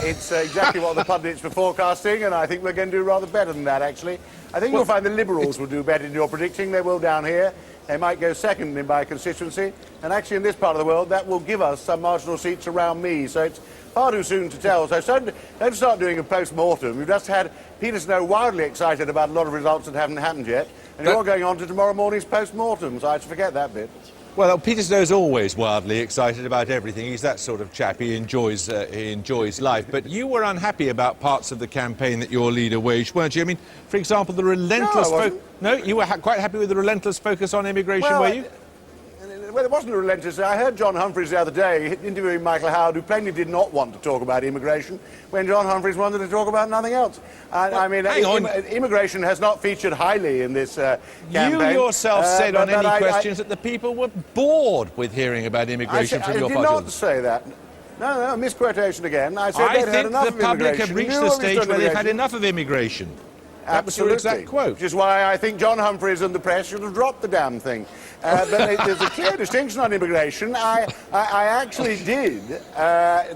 It's exactly what the pundits were forecasting, and I think we're going to do rather better than that, actually. I think you'll find the Liberals will do better than you're predicting. They will down here. They might go second in my constituency. And actually, in this part of the world, that will give us some marginal seats around me. So it's far too soon to tell. So don't start doing a post-mortem. We've just had Peter Snow wildly excited about a lot of results that haven't happened yet. And you're going on to tomorrow morning's post-mortem, so I should forget that bit. Well, Peter Snow's always wildly excited about everything. He's that sort of chap. He enjoys life. But you were unhappy about parts of the campaign that your leader waged, weren't you? I mean, for example, the relentless... No, you were quite happy with the relentless focus on immigration, were you? Well, it wasn't relentless. I heard John Humphreys the other day interviewing Michael Howard, who plainly did not want to talk about immigration, when John Humphreys wanted to talk about nothing else. And, I mean, immigration has not featured highly in this campaign. You yourself said on any questions that the people were bored with hearing about immigration from your party. I did not say that. No, misquotation again. I said they'd had enough of immigration. I think the public have reached the stage where they've had enough of immigration. That was your exact quote. Which is why I think John Humphreys and the press should have dropped the damn thing. But there's a clear distinction on immigration. I actually did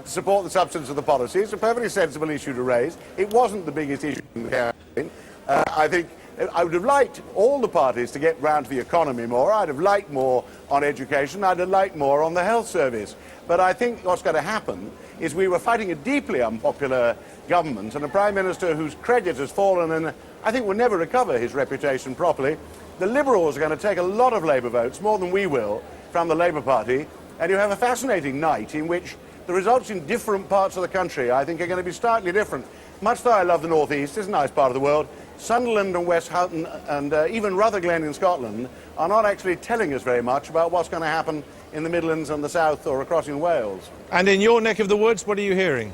support the substance of the policy. It's a perfectly sensible issue to raise. It wasn't the biggest issue in the campaign. I think I would have liked all the parties to get round to the economy more. I'd have liked more on education. I'd have liked more on the health service. But I think what's going to happen is we were fighting a deeply unpopular government and a Prime Minister whose credit has fallen and I think will never recover his reputation properly. The Liberals are going to take a lot of Labour votes, more than we will, from the Labour Party. And you have a fascinating night in which the results in different parts of the country, I think, are going to be slightly different. Much though I love the North East, it's a nice part of the world, Sunderland and West Houghton and even Rutherglen in Scotland are not actually telling us very much about what's going to happen in the Midlands and the South or across in Wales. And in your neck of the woods, what are you hearing?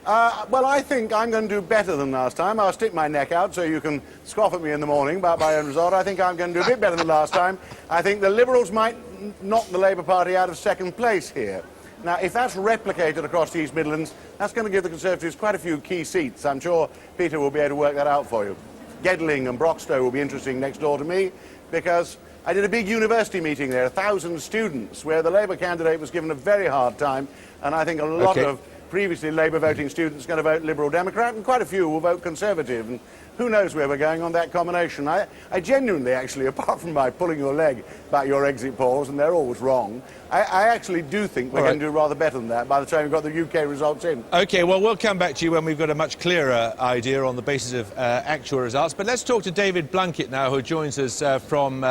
Well, I think I'm going to do better than last time. I'll stick my neck out so you can scoff at me in the morning about my own result. I think I'm going to do a bit better than last time. I think the Liberals might knock the Labour Party out of second place here. Now, if that's replicated across the East Midlands, that's going to give the Conservatives quite a few key seats. I'm sure Peter will be able to work that out for you. Gedling and Broxtowe will be interesting next door to me because I did a big university meeting there, 1,000 students, where the Labour candidate was given a very hard time, and I think a lot of previously Labour voting students are going to vote Liberal Democrat, and quite a few will vote Conservative, and who knows where we're going on that combination. I genuinely, actually, apart from my pulling your leg about your exit polls, and they're always wrong, I actually do think we're going to do rather better than that by the time we've got the UK results in. OK, well, we'll come back to you when we've got a much clearer idea on the basis of actual results. But let's talk to David Blunkett now, who joins us from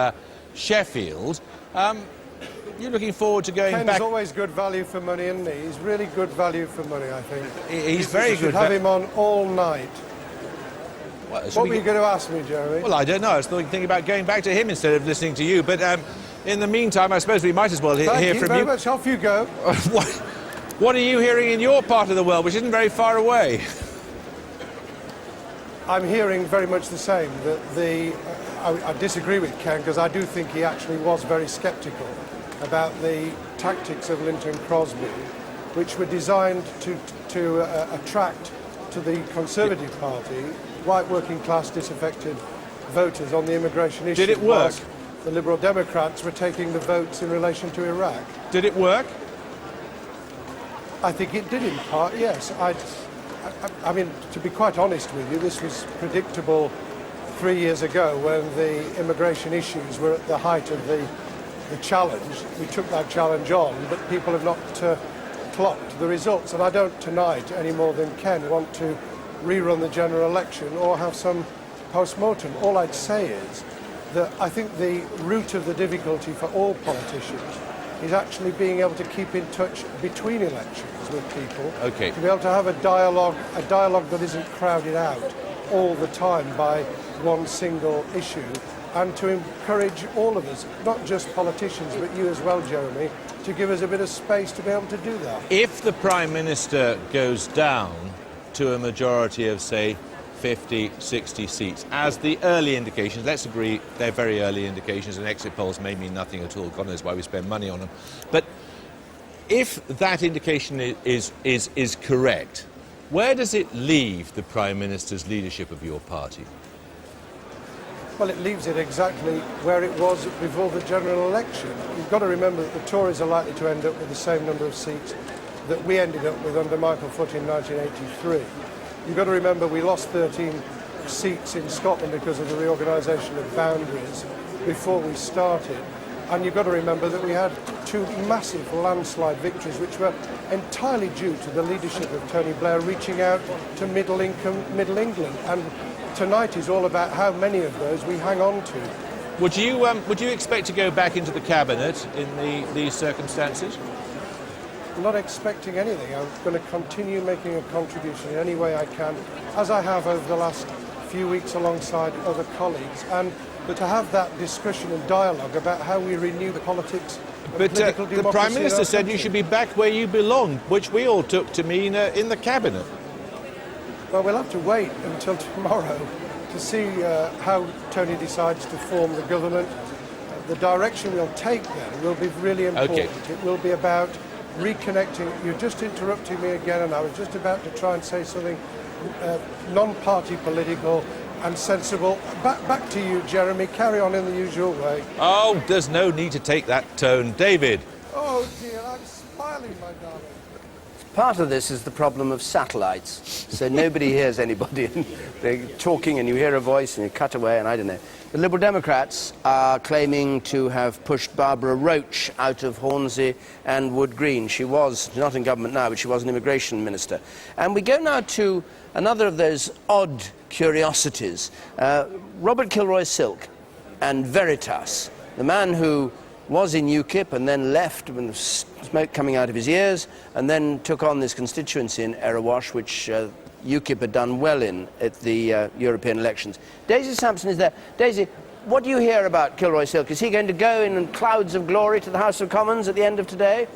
Sheffield. You're looking forward to going back... Ken's always good value for money, isn't he? He's really good value for money, I think. He's very good. You should have him on all night. Well, what were you going to ask me, Jeremy? Well, I don't know. I was thinking about going back to him instead of listening to you. But in the meantime, I suppose we might as well hear from you. Thank you very much. Off you go. What are you hearing in your part of the world, which isn't very far away? I'm hearing very much the same. That I disagree with Ken because I do think he actually was very sceptical about the tactics of Linton Crosby, which were designed to attract to the Conservative Party white working class disaffected voters on the immigration issue. Did it work? The Liberal Democrats were taking the votes in relation to Iraq. Did it work? I think it did in part, yes. I mean, to be quite honest with you, this was predictable 3 years ago when the immigration issues were at the height of the challenge. We took that challenge on, but people have not clocked the results. And I don't tonight, any more than Ken, want to rerun the general election or have some post-mortem. All I'd say is that I think the root of the difficulty for all politicians is actually being able to keep in touch between elections with people. Okay. To be able to have a dialogue that isn't crowded out all the time by one single issue, and to encourage all of us, not just politicians, but you as well, Jeremy, to give us a bit of space to be able to do that. If the Prime Minister goes down to a majority of, say, 50, 60 seats, as the early indications, let's agree they're very early indications and exit polls may mean nothing at all, God knows why we spend money on them, but if that indication is correct, where does it leave the Prime Minister's leadership of your party? Well, it leaves it exactly where it was before the general election. You've got to remember that the Tories are likely to end up with the same number of seats that we ended up with under Michael Foot in 1983. You've got to remember we lost 13 seats in Scotland because of the reorganisation of boundaries before we started. And you've got to remember that we had two massive landslide victories which were entirely due to the leadership of Tony Blair reaching out to Middle England. And tonight is all about how many of those we hang on to. Would you expect to go back into the cabinet in these circumstances? I'm not expecting anything. I'm going to continue making a contribution in any way I can, as I have over the last few weeks alongside other colleagues, and to have that discussion and dialogue about how we renew the politics of political democracy. The Prime Minister said you should be back where you belong, which we all took to mean in the cabinet. Well, we'll have to wait until tomorrow to see how Tony decides to form the government. The direction we'll take then will be really important. Okay. It will be about reconnecting. You're just interrupting me again, and I was just about to try and say something non-party political and sensible. Back to you, Jeremy. Carry on in the usual way. Oh, there's no need to take that tone. David. Oh, dear, I'm smiling, my darling. Part of this is the problem of satellites. So nobody hears anybody. They're talking and you hear a voice and you cut away and I don't know. The Liberal Democrats are claiming to have pushed Barbara Roach out of Hornsey and Wood Green. She was not in government now, but she was an immigration minister. And we go now to another of those odd curiosities. Robert Kilroy-Silk and Veritas, the man who was in UKIP and then left with smoke coming out of his ears and then took on this constituency in Erewash, which UKIP had done well in at the European elections. Daisy Sampson is there. Daisy, what do you hear about Kilroy-Silk? Is he going to go in clouds of glory to the House of Commons at the end of today?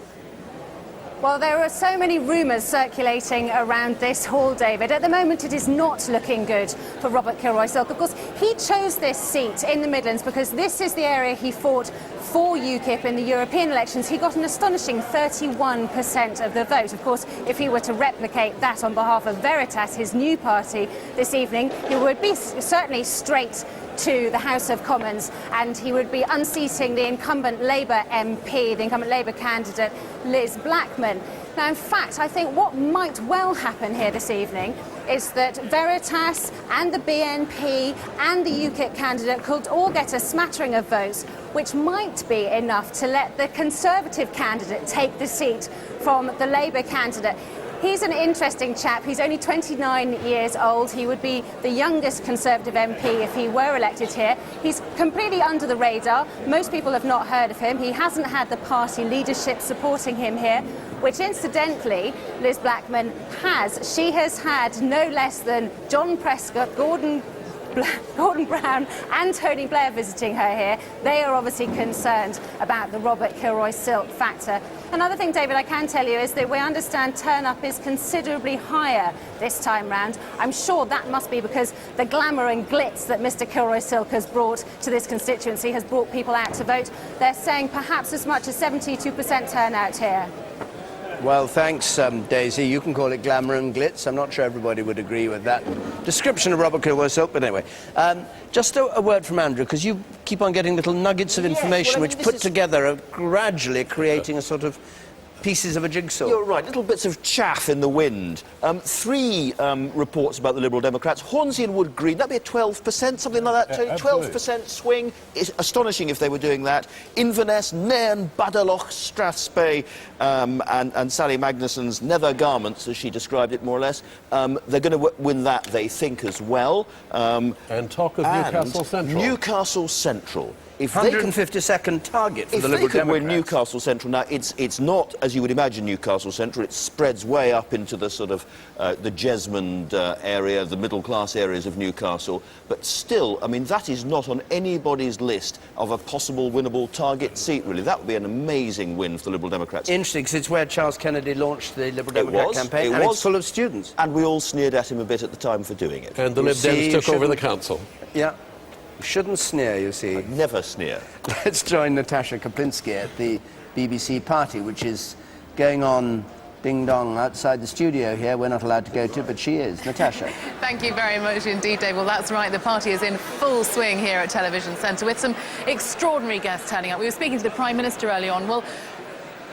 Well, there are so many rumours circulating around this hall, David. At the moment, it is not looking good for Robert Kilroy-Silk. Of course, he chose this seat in the Midlands because this is the area he fought for UKIP in the European elections. He got an astonishing 31% of the vote. Of course, if he were to replicate that on behalf of Veritas, his new party, this evening, he would be certainly straight to the House of Commons, and he would be unseating the incumbent Labour MP, the incumbent Labour candidate, Liz Blackman. Now, in fact, I think what might well happen here this evening is that Veritas and the BNP and the UKIP candidate could all get a smattering of votes, which might be enough to let the Conservative candidate take the seat from the Labour candidate. He's an interesting chap. He's only 29 years old. He would be the youngest Conservative MP if he were elected here. He's completely under the radar. Most people have not heard of him. He hasn't had the party leadership supporting him here, which incidentally Liz Blackman has. She has had no less than John Prescott, Gordon Brown and Tony Blair visiting her here. They are obviously concerned about the Robert Kilroy-Silk factor. Another thing, David, I can tell you is that we understand turn-up is considerably higher this time round. I'm sure that must be because the glamour and glitz that Mr Kilroy-Silk has brought to this constituency has brought people out to vote. They're saying perhaps as much as 72% turnout here. Well, thanks, Daisy. You can call it glamour and glitz. I'm not sure everybody would agree with that description of Robert Kilroy-Silk, but anyway. Just a word from Andrew, because you keep on getting little nuggets of information which put together are gradually creating a sort of pieces of a jigsaw. You're right, little bits of chaff in the wind. Three reports about the Liberal Democrats. Hornsey and Wood Green, that'd be a 12%, something like that, Tony? 12% swing. It's astonishing if they were doing that. Inverness, Nairn, Badaloch, Strathspey, and Sally Magnuson's Nether Garments, as she described it more or less. They're going to win that, they think, as well. And talk of Newcastle Central. Newcastle Central. If 152nd target for the Liberal Democrats. If they could win Newcastle Central, now it's not, as you would imagine, Newcastle Central. It spreads way up into the sort of the Jesmond area, the middle-class areas of Newcastle. But still, I mean, that is not on anybody's list of a possible winnable target seat, really. That would be an amazing win for the Liberal Democrats. Interesting, because it's where Charles Kennedy launched the Liberal Democrat campaign, and it's full of students. And we all sneered at him a bit at the time for doing it. And the Lib Dems took over the council. Yeah. You shouldn't sneer, you see. I'd never sneer. Let's join Natasha Kaplinsky at the BBC party, which is going on ding-dong outside the studio here. We're not allowed to go to, but she is. Natasha. Thank you very much indeed, Dave. Well, that's right. The party is in full swing here at Television Centre with some extraordinary guests turning up. We were speaking to the Prime Minister early on. Well,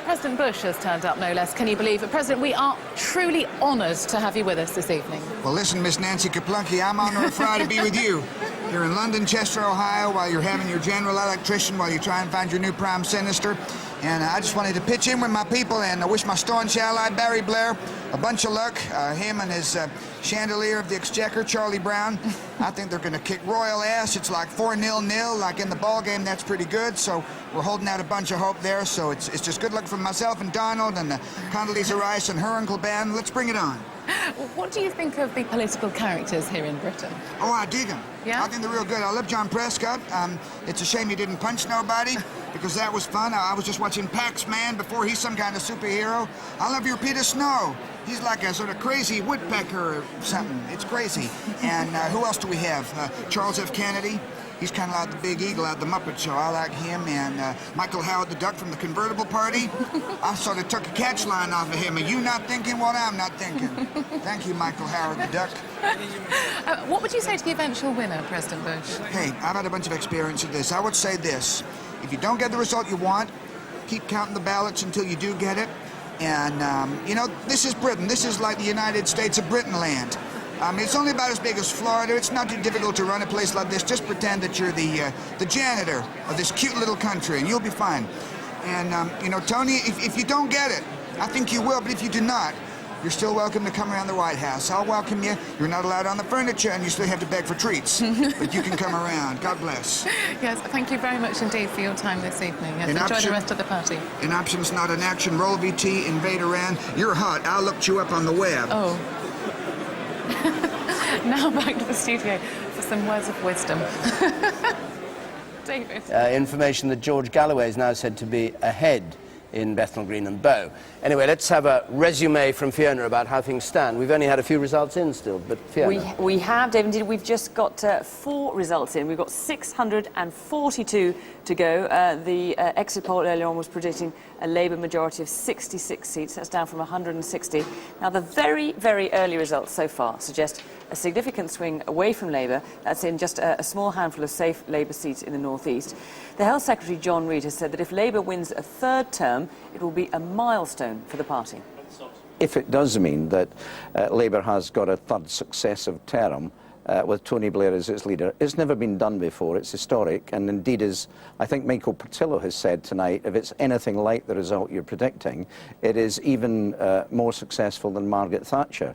President Bush has turned up, no less. Can you believe it? President, we are truly honoured to have you with us this evening. Well, listen, Miss Nancy Kaplunky, I'm honoured and proud to be with you. You're in London, Chester, Ohio, while you're having your general electrician, while you try and find your new prime minister. And I just wanted to pitch in with my people and wish my staunch ally, Barry Blair, a bunch of luck. Him and his chandelier of the Exchequer, Charlie Brown. I think they're going to kick royal ass. It's like 4-0-0, like in the ball game. That's pretty good. So we're holding out a bunch of hope there. So it's just good luck from myself and Donald and Condoleezza Rice and her Uncle Ben. Let's bring it on. What do you think of the political characters here in Britain? Oh, I dig them. Yeah? I think they're real good. I love John Prescott. It's a shame he didn't punch nobody, because that was fun. I was just watching Pax-Man before. He's some kind of superhero. I love your Peter Snow. He's like a sort of crazy woodpecker or something. It's crazy. And who else do we have? Charles F. Kennedy. He's kind of like the Big Eagle out of the Muppet Show. I like him. And Michael Howard the Duck from the Convertible Party. I sort of took a catch line off of him. Are you not thinking what I'm not thinking? Thank you, Michael Howard the Duck. What would you say to the eventual winner, President Bush? Hey, I've had a bunch of experience with this. I would say this. If you don't get the result you want, keep counting the ballots until you do get it. And, you know, this is Britain. This is like the United States of Britain land. It's only about as big as Florida. It's not too difficult to run a place like this. Just pretend that you're the janitor of this cute little country, and you'll be fine. And, you know, Tony, if you don't get it, I think you will, but if you do not, you're still welcome to come around the White House. I'll welcome you. You're not allowed on the furniture, and you still have to beg for treats. But you can come around. God bless. Yes, thank you very much indeed for your time this evening. And enjoy the rest of the party. An option's not an action. Roll VT, invade Iran. You're hot. I'll look you up on the web. Oh. Now back to the studio for some words of wisdom. David. Information that George Galloway is now said to be ahead in Bethnal Green and Bow. Anyway, let's have a resume from Fiona about how things stand. We've only had a few results in still, but Fiona. We have, David, indeed. We've just got 4 results in. We've got 642 to go. The exit poll earlier on was predicting a Labour majority of 66 seats. That's down from 160. Now, the very, very early results so far suggest a significant swing away from Labour. That's in just a small handful of safe Labour seats in the North East. The Health Secretary, John Reid, has said that if Labour wins a 3rd term, it will be a milestone for the party. If it does mean that Labour has got a 3rd successive term with Tony Blair as its leader, it's never been done before. It's historic, and indeed, as I think Michael Portillo has said tonight, if it's anything like the result you're predicting, it is even more successful than Margaret Thatcher.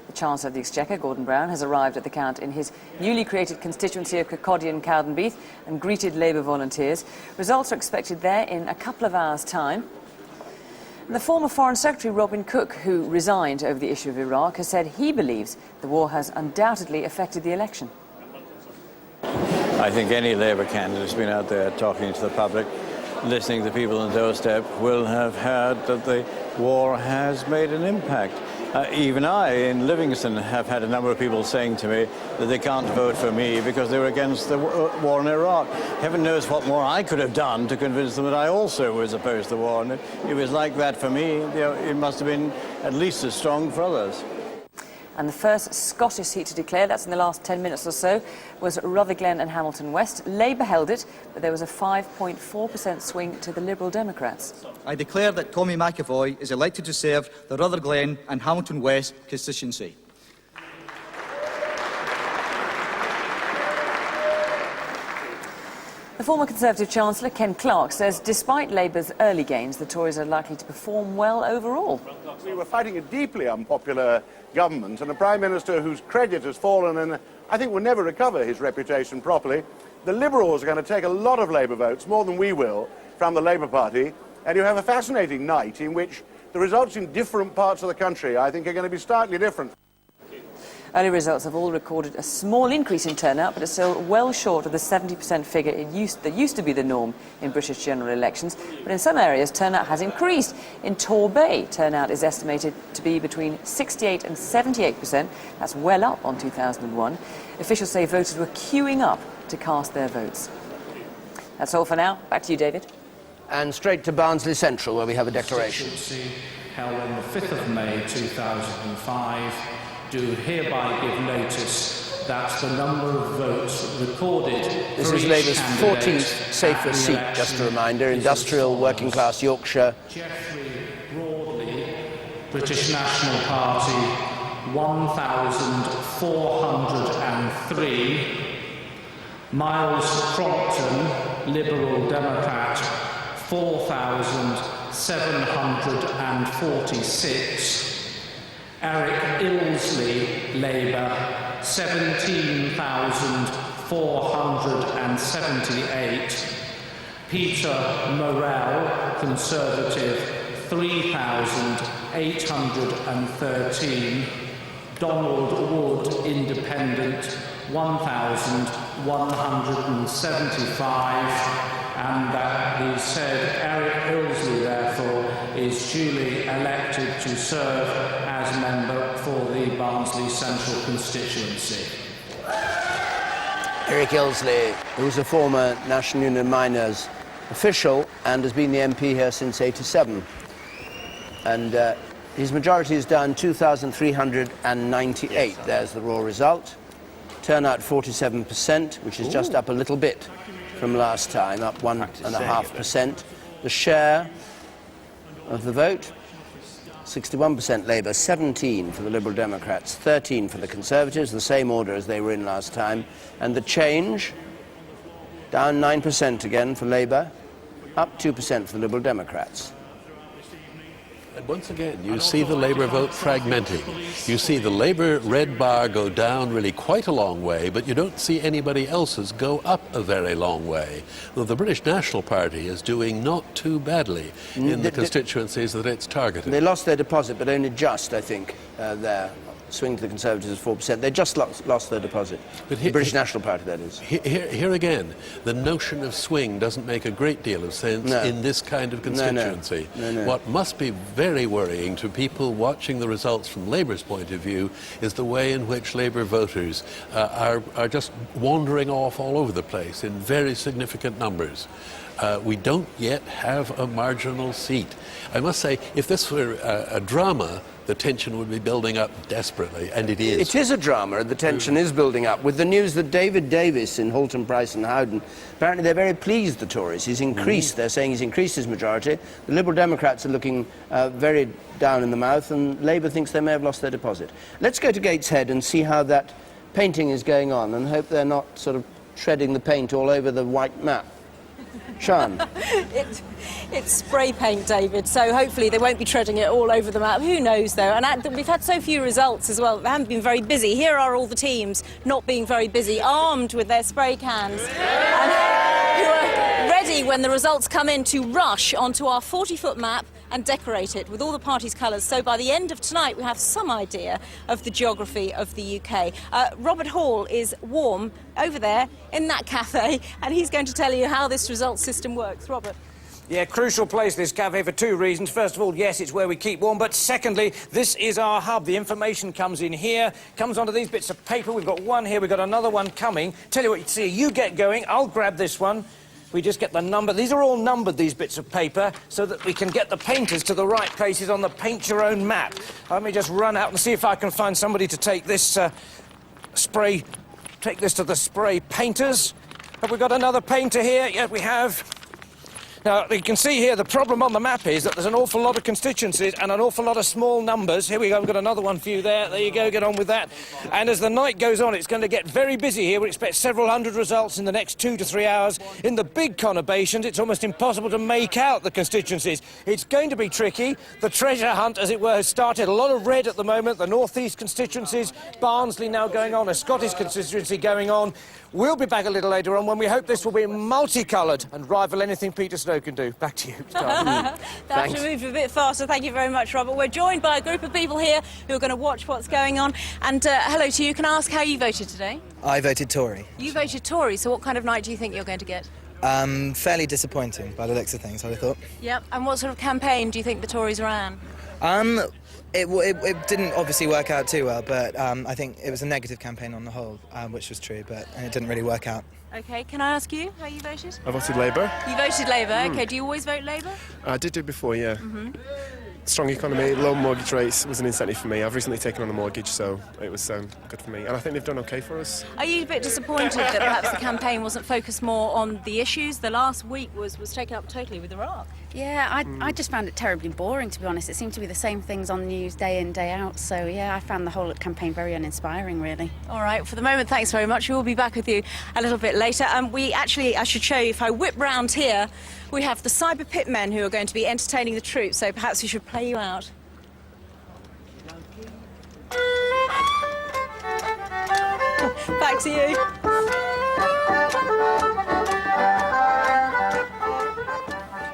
The Chancellor of the Exchequer, Gordon Brown, has arrived at the count in his newly created constituency of Kirkcaldy and Cowdenbeath and greeted Labour volunteers. Results are expected there in a couple of hours' time. And the former Foreign Secretary, Robin Cook, who resigned over the issue of Iraq, has said he believes the war has undoubtedly affected the election. I think any Labour candidate who's been out there talking to the public, listening to people on the doorstep, will have heard that the war has made an impact. Even I, in Livingston, have had a number of people saying to me that they can't vote for me because they were against the war in Iraq. Heaven knows what more I could have done to convince them that I also was opposed to the war. And it was like that for me. You know, it must have been at least as strong for others. And the first Scottish seat to declare, that's in the last 10 minutes or so, was Rutherglen and Hamilton West. Labour held it, but there was a 5.4% swing to the Liberal Democrats. I declare that Tommy McAvoy is elected to serve the Rutherglen and Hamilton West constituency. The former Conservative Chancellor, Ken Clarke, says despite Labour's early gains, the Tories are likely to perform well overall. We were fighting a deeply unpopular government and a Prime Minister whose credit has fallen and I think will never recover his reputation properly. The Liberals are going to take a lot of Labour votes, more than we will, from the Labour Party. And you have a fascinating night in which the results in different parts of the country, I think, are going to be slightly different. Early results have all recorded a small increase in turnout, but it's still well short of the 70% figure that used to be the norm in British general elections. But in some areas, turnout has increased. In Torbay, turnout is estimated to be between 68 and 78%. That's well up on 2001. Officials say voters were queuing up to cast their votes. That's all for now. Back to you, David. And straight to Barnsley Central, where we have a declaration. Held on the 5th of May 2005, do hereby give notice That's the number of votes recorded. This for is each Labour's candidate 14th safest at the seat, election just a reminder. is Industrial, as working follows. class Yorkshire. Geoffrey Broadley, British National Party, 1,403. Miles Crompton, Liberal Democrat, 4,746. Eric Ilsley, Labour, 17,478. Peter Morell, Conservative, 3,813. Donald Wood, Independent, 1,175. And that he said Eric Ilsley, therefore, is duly elected to serve as member for the Barnsley Central constituency. Eric Ilsley, who was a former National Union Miners official and has been the MP here since '87. And his majority is down 2,398. There's the raw result. Turnout 47%, which is just up a little bit from last time, up 1.5%. The share of the vote, 61% Labour, 17 for the Liberal Democrats, 13 for the Conservatives, the same order as they were in last time. And the change, down 9% again for Labour, up 2% for the Liberal Democrats. And once again, you see the Labour vote fragmenting. You see the Labour red bar go down really quite a long way, but you don't see anybody else's go up a very long way. Though the British National Party is doing not too badly in the constituencies that it's targeted. They lost their deposit, but only just, I think, their swing to the Conservatives is 4%. They just lost their deposit. But the British National Party, that is. Here again, the notion of swing doesn't make a great deal of sense in this kind of constituency. No. What must be very worrying to people watching the results from Labour's point of view is the way in which Labour voters are just wandering off all over the place in very significant numbers. We don't yet have a marginal seat. I must say, if this were a drama, the tension would be building up desperately, and it is. It is a drama, and the tension is building up. With the news that David Davis in Halton, Price and Howden, apparently they're very pleased, the Tories. He's increased, they're saying he's increased his majority. The Liberal Democrats are looking very down in the mouth, and Labour thinks they may have lost their deposit. Let's go to Gateshead and see how that painting is going on, and hope they're not sort of treading the paint all over the white map. Sean? It's spray paint, David, so hopefully they won't be treading it all over the map. Who knows, though? And we've had so few results as well. They haven't been very busy. Here are all the teams not being very busy, armed with their spray cans. And who are ready when the results come in to rush onto our 40-foot map and decorate it with all the party's colours. So by the end of tonight, we have some idea of the geography of the UK. Robert Hall is warm over there in that cafe, and he's going to tell you how this results system works. Robert. Yeah, crucial place, this cafe, for two reasons. First of all, yes, it's where we keep warm, but secondly, this is our hub. The information comes in here, comes onto these bits of paper. We've got one here, we've got another one coming. Tell you what, you see, you get going, I'll grab this one. We just get the number. These are all numbered, these bits of paper, so that we can get the painters to the right places on the paint your own map. Let me just run out and see if I can find somebody to take this take this to the spray painters. Have we got another painter here? Yeah, we have. Now, you can see here the problem on the map is that there's an awful lot of constituencies and an awful lot of small numbers. Here we go, we've got another one for you there. There you go, get on with that. And as the night goes on, it's going to get very busy here. We expect several hundred results in the next 2 to 3 hours. In the big conurbations, it's almost impossible to make out the constituencies. It's going to be tricky. The treasure hunt, as it were, has started. A lot of red at the moment. The North East constituencies, Barnsley now going on, a Scottish constituency going on. We'll be back a little later on when we hope this will be multicoloured and rival anything Peter Snow can do. Back to you. That should move a bit faster. Thank you very much, Robert. We're joined by a group of people here who are going to watch what's going on. And hello to you. Can I ask how you voted today? I voted Tory. You voted Tory, so what kind of night do you think you're going to get? Fairly disappointing by the looks of things, I thought. Yep. And what sort of campaign do you think the Tories ran? It didn't obviously work out too well, but I think it was a negative campaign on the whole, which was true, but it didn't really work out. OK, can I ask you how you voted? I voted Labour. You voted Labour. OK, do you always vote Labour? I did do it before, yeah. strong economy, low mortgage rates was an incentive for me. I've recently taken on a mortgage, so it was good for me. And I think they've done okay for us. Are you a bit disappointed that perhaps the campaign wasn't focused more on the issues? The last week was taken up totally with Iraq. Yeah, I just found it terribly boring, to be honest. It seemed to be the same things on the news day in, day out. So, yeah, I found the whole campaign very uninspiring, really. All right, for the moment, thanks very much. We'll be back with you a little bit later. I should show you, if I whip round here, we have the Cyber Pitmen who are going to be entertaining the troops, so perhaps we should play you out. Back to you.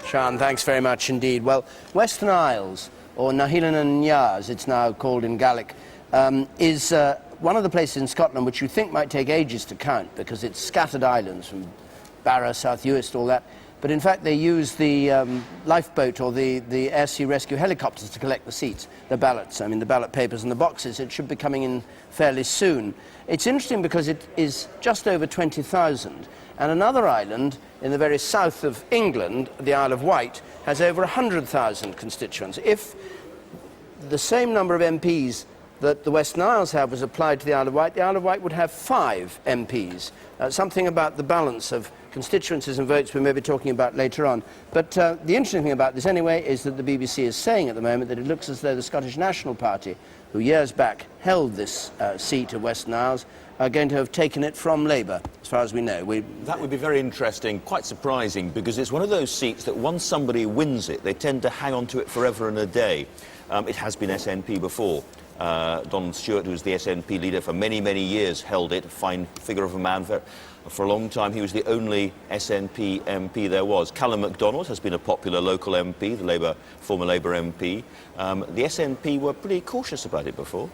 Sian, thanks very much indeed. Well, Western Isles, or Nahilan and Niaz, it's now called in Gaelic, is one of the places in Scotland which you think might take ages to count because it's scattered islands from Barra, South Uist, all that. But in fact, they use the lifeboat or the air sea rescue helicopters to collect the seats, the ballots, the ballot papers and the boxes. It should be coming in fairly soon. It's interesting because it is just over 20,000. And another island in the very south of England, the Isle of Wight, has over 100,000 constituents. If the same number of MPs that the Western Isles have was applied to the Isle of Wight would have 5 MPs. Something about the balance of constituencies and votes we may be talking about later on. But the interesting thing about this anyway is that the BBC is saying at the moment that it looks as though the Scottish National Party, who years back held this seat of Western Isles, are going to have taken it from Labour, as far as we know. That would be very interesting, quite surprising, because it's one of those seats that once somebody wins it, they tend to hang on to it forever and a day. It has been SNP before. Donald Stewart, who was the SNP leader for many, many years, held it, a fine figure of a man. For a long time, he was the only SNP MP there was. Callum MacDonald has been a popular local MP, the former Labour MP. The SNP were pretty cautious about it before.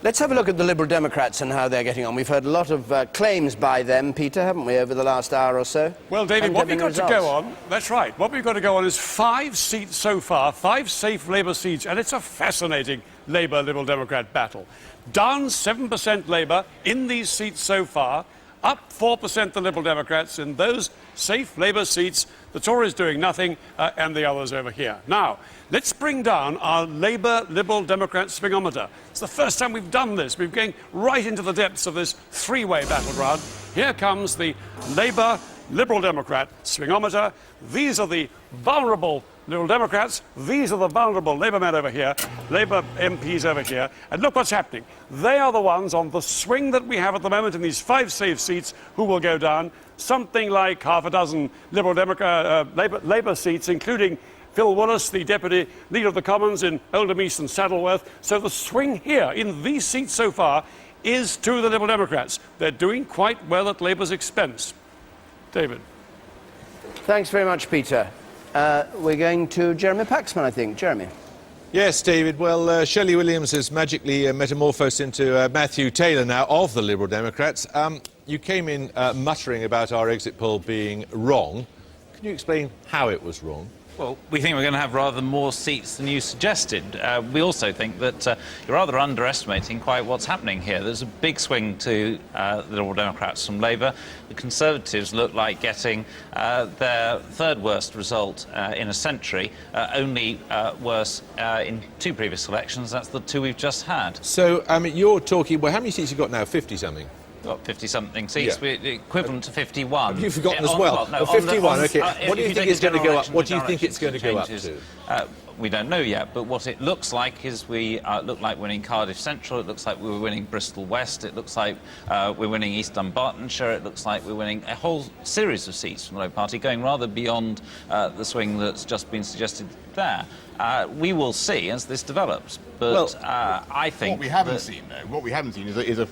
Let's have a look at the Liberal Democrats and how they're getting on. We've heard a lot of claims by them, Peter, haven't we, over the last hour or so? Well, David, what we've got to go on, that's right, what we've got to go on is 5 seats so far, 5 safe Labour seats, and it's a fascinating Labour-Liberal Democrat battle. Down 7% Labour in these seats so far, up 4% the Liberal Democrats in those safe Labour seats, the Tories doing nothing, and the others over here. Now, let's bring down our Labour-Liberal Democrat swingometer. It's the first time we've done this. We're going right into the depths of this 3-way battleground. Here comes the Labour-Liberal Democrat swingometer. These are the vulnerable Liberal Democrats. These are the vulnerable Labour men over here, Labour MPs over here. And look what's happening. They are the ones on the swing that we have at the moment in these 5 safe seats who will go down. Something like half a dozen Liberal Democrat Labour seats, including Phil Wallace, the Deputy Leader of the Commons in Oldham East and Saddleworth. So the swing here in these seats so far is to the Liberal Democrats. They're doing quite well at Labour's expense. David. Thanks very much, Peter. We're going to Jeremy Paxman, I think. Jeremy. Yes, David. Well, Shelley Williams has magically metamorphosed into Matthew Taylor now of the Liberal Democrats. You came in muttering about our exit poll being wrong. Can you explain how it was wrong? Well, we think we're going to have rather more seats than you suggested. We also think that you're rather underestimating quite what's happening here. There's a big swing to the Liberal Democrats from Labour. The Conservatives look like getting their 3rd worst result in a century, only worse in 2 previous elections. That's the 2 we've just had. So, you're talking, well, how many seats have you got now? 50-something? Got 50-something seats, yeah. Equivalent to 51. Have you forgotten as well? 51, OK. What do you think it's going to go up? What do you think it's going to go up to? We don't know yet, but what it looks like is we look like winning Cardiff Central, it looks like we're winning Bristol West, it looks like we're winning East Dunbartonshire, it looks like we're winning a whole series of seats from the Labour Party, going rather beyond the swing that's just been suggested there. We will see as this develops, but I think what we haven't seen, though, what we haven't seen is a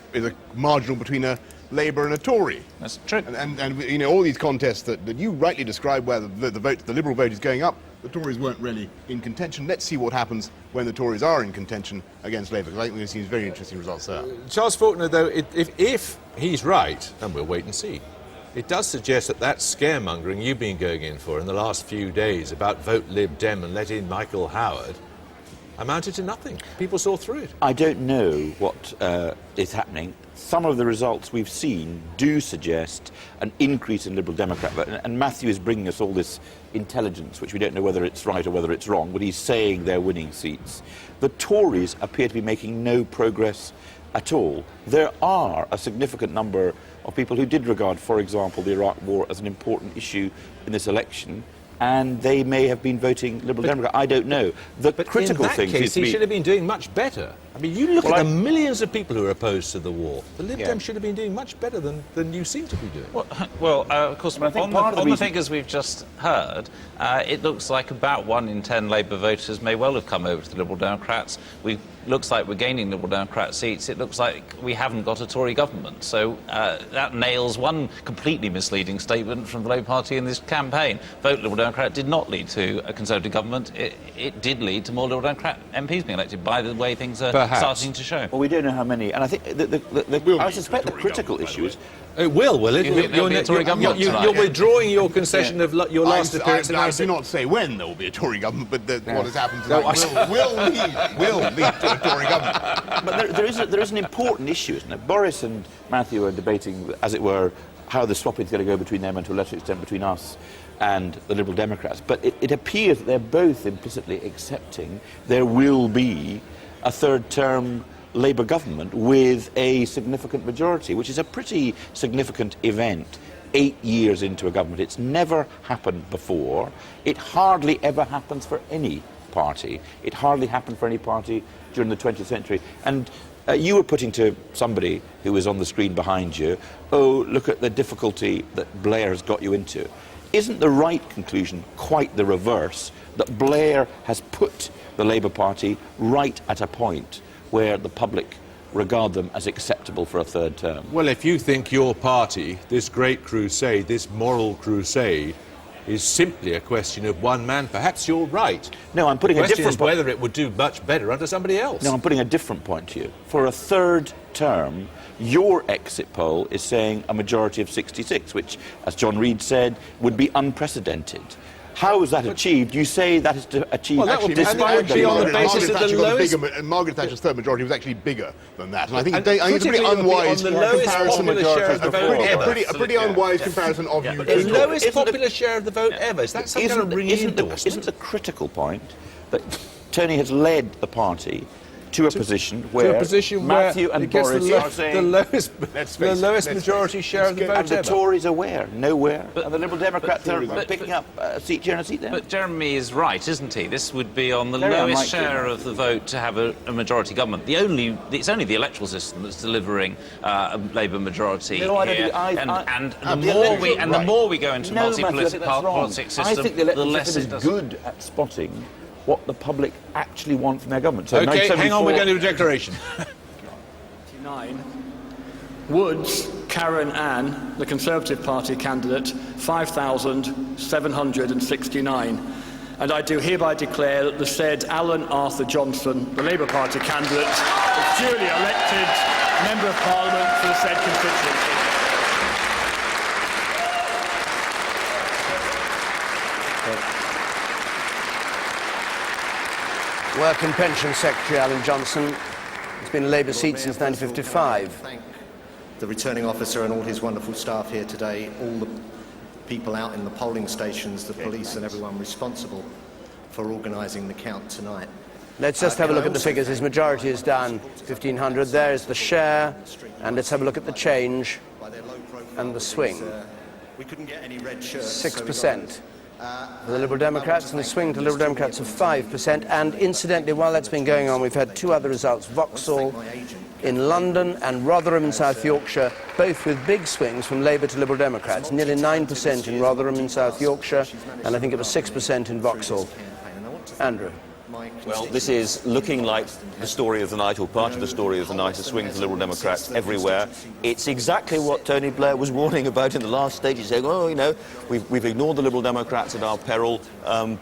marginal between a Labour and a Tory. That's true. And you know, all these contests that you rightly describe where the Liberal vote is going up, the Tories weren't really in contention. Let's see what happens when the Tories are in contention against Labour, because I think we're going to see very interesting results there. Charles Faulkner, though, if he's right, and we'll wait and see, it does suggest that scaremongering you've been going in for in the last few days about vote Lib Dem and let in Michael Howard amounted to nothing. People saw through it. I don't know what is happening. Some of the results we've seen do suggest an increase in Liberal Democrat vote, and Matthew is bringing us all this intelligence, which we don't know whether it's right or whether it's wrong, but he's saying they're winning seats. The Tories appear to be making no progress at all. There are a significant number of people who did regard, for example, the Iraq War as an important issue in this election, and they may have been voting Liberal Democrat. I don't know. The critical thing in that case, he should have been doing much better. I mean, you look at the millions of people who are opposed to the war. The Lib Dems should have been doing much better than you seem to be doing. Well, of course, on the figures we've just heard, it looks like about 1 in 10 Labour voters may well have come over to the Liberal Democrats. Looks like we're gaining Liberal Democrat seats. It looks like we haven't got a Tory government. So that nails one completely misleading statement from the Labour Party in this campaign. Vote Liberal Democrat did not lead to a Conservative government. It did lead to more Liberal Democrat MPs being elected, by the way things are starting to show. Well, we don't know how many, and I think I suspect the critical issue is... It will it? You're withdrawing your concession of your last appearance. I do not say when there will be a Tory government, but what has happened tonight will lead to a Tory government. But there is an important issue, isn't it? Boris and Matthew are debating, as it were, how the swap is going to go between them and to a lesser extent between us and the Liberal Democrats. But it appears that they're both implicitly accepting there will be a third-term Labour government with a significant majority, which is a pretty significant event 8 years into a government. It's never happened before. It hardly ever happens for any party. It hardly happened for any party during the 20th century. And you were putting to somebody who was on the screen behind you, oh, look at the difficulty that Blair has got you into. Isn't the right conclusion quite the reverse, that Blair has put the Labour Party right at a point where the public regard them as acceptable for a third term? Well, if you think your party, this great crusade, this moral crusade, is simply a question of one man, perhaps you're right. No, I'm putting a different point. Whether it would do much better under somebody else. No, I'm putting a different point to you. For a third term, your exit poll is saying a majority of 66, which, as John Reid said, would be unprecedented. How is that achieved? You say that is achieved despite on the basis of the lowest... Margaret Thatcher's third majority was actually bigger than that. And I think it's a pretty unwise comparison. A pretty unwise comparison of you. The lowest popular share of the vote ever. Is that some kind of re-endorsement? Isn't the critical point that Tony has led the party to a position where Matthew and Boris are saying the lowest majority share of the vote and the Tories are where? Nowhere. And the Liberal Democrats are picking up a seat here and a seat there. But Jeremy is right, isn't he? This would be on the lowest share of the vote to have a majority government. It's only the electoral system that's delivering a Labour majority here. The more we go into multi-politics system, I think the electoral less system is good at spotting what the public actually want from their government. So OK, hang on, we're going to do a declaration. 9. Woods, Karen Ann, the Conservative Party candidate, 5,769. And I do hereby declare that the said Alan Arthur Johnson, the Labour Party candidate, is duly elected Member of Parliament for the said constituency. Work and Pension Secretary Alan Johnson. It's been a Labour seat since 1955. Thank the returning officer and all his wonderful staff here today, all the people out in the polling stations, the police and everyone responsible for organising the count tonight. Let's just have a look at the figures. His majority is down 1,500. There's the share, and let's have a look at the change and the swing. We couldn't get any red shirts. 6%. For the Liberal Democrats, and the swing to Liberal Democrats of 5%. And incidentally, while that's been going on, we've had two other results. Vauxhall in London and Rotherham in South Yorkshire, both with big swings from Labour to Liberal Democrats. Nearly 9% in Rotherham in South Yorkshire, and I think it was 6% in Vauxhall. Andrew. Well, this is looking like the story of the night, or part of the story of the night, a swing for Liberal Democrats everywhere. It's exactly what Tony Blair was warning about in the last stage. He's saying, oh, you know, we've ignored the Liberal Democrats at our peril.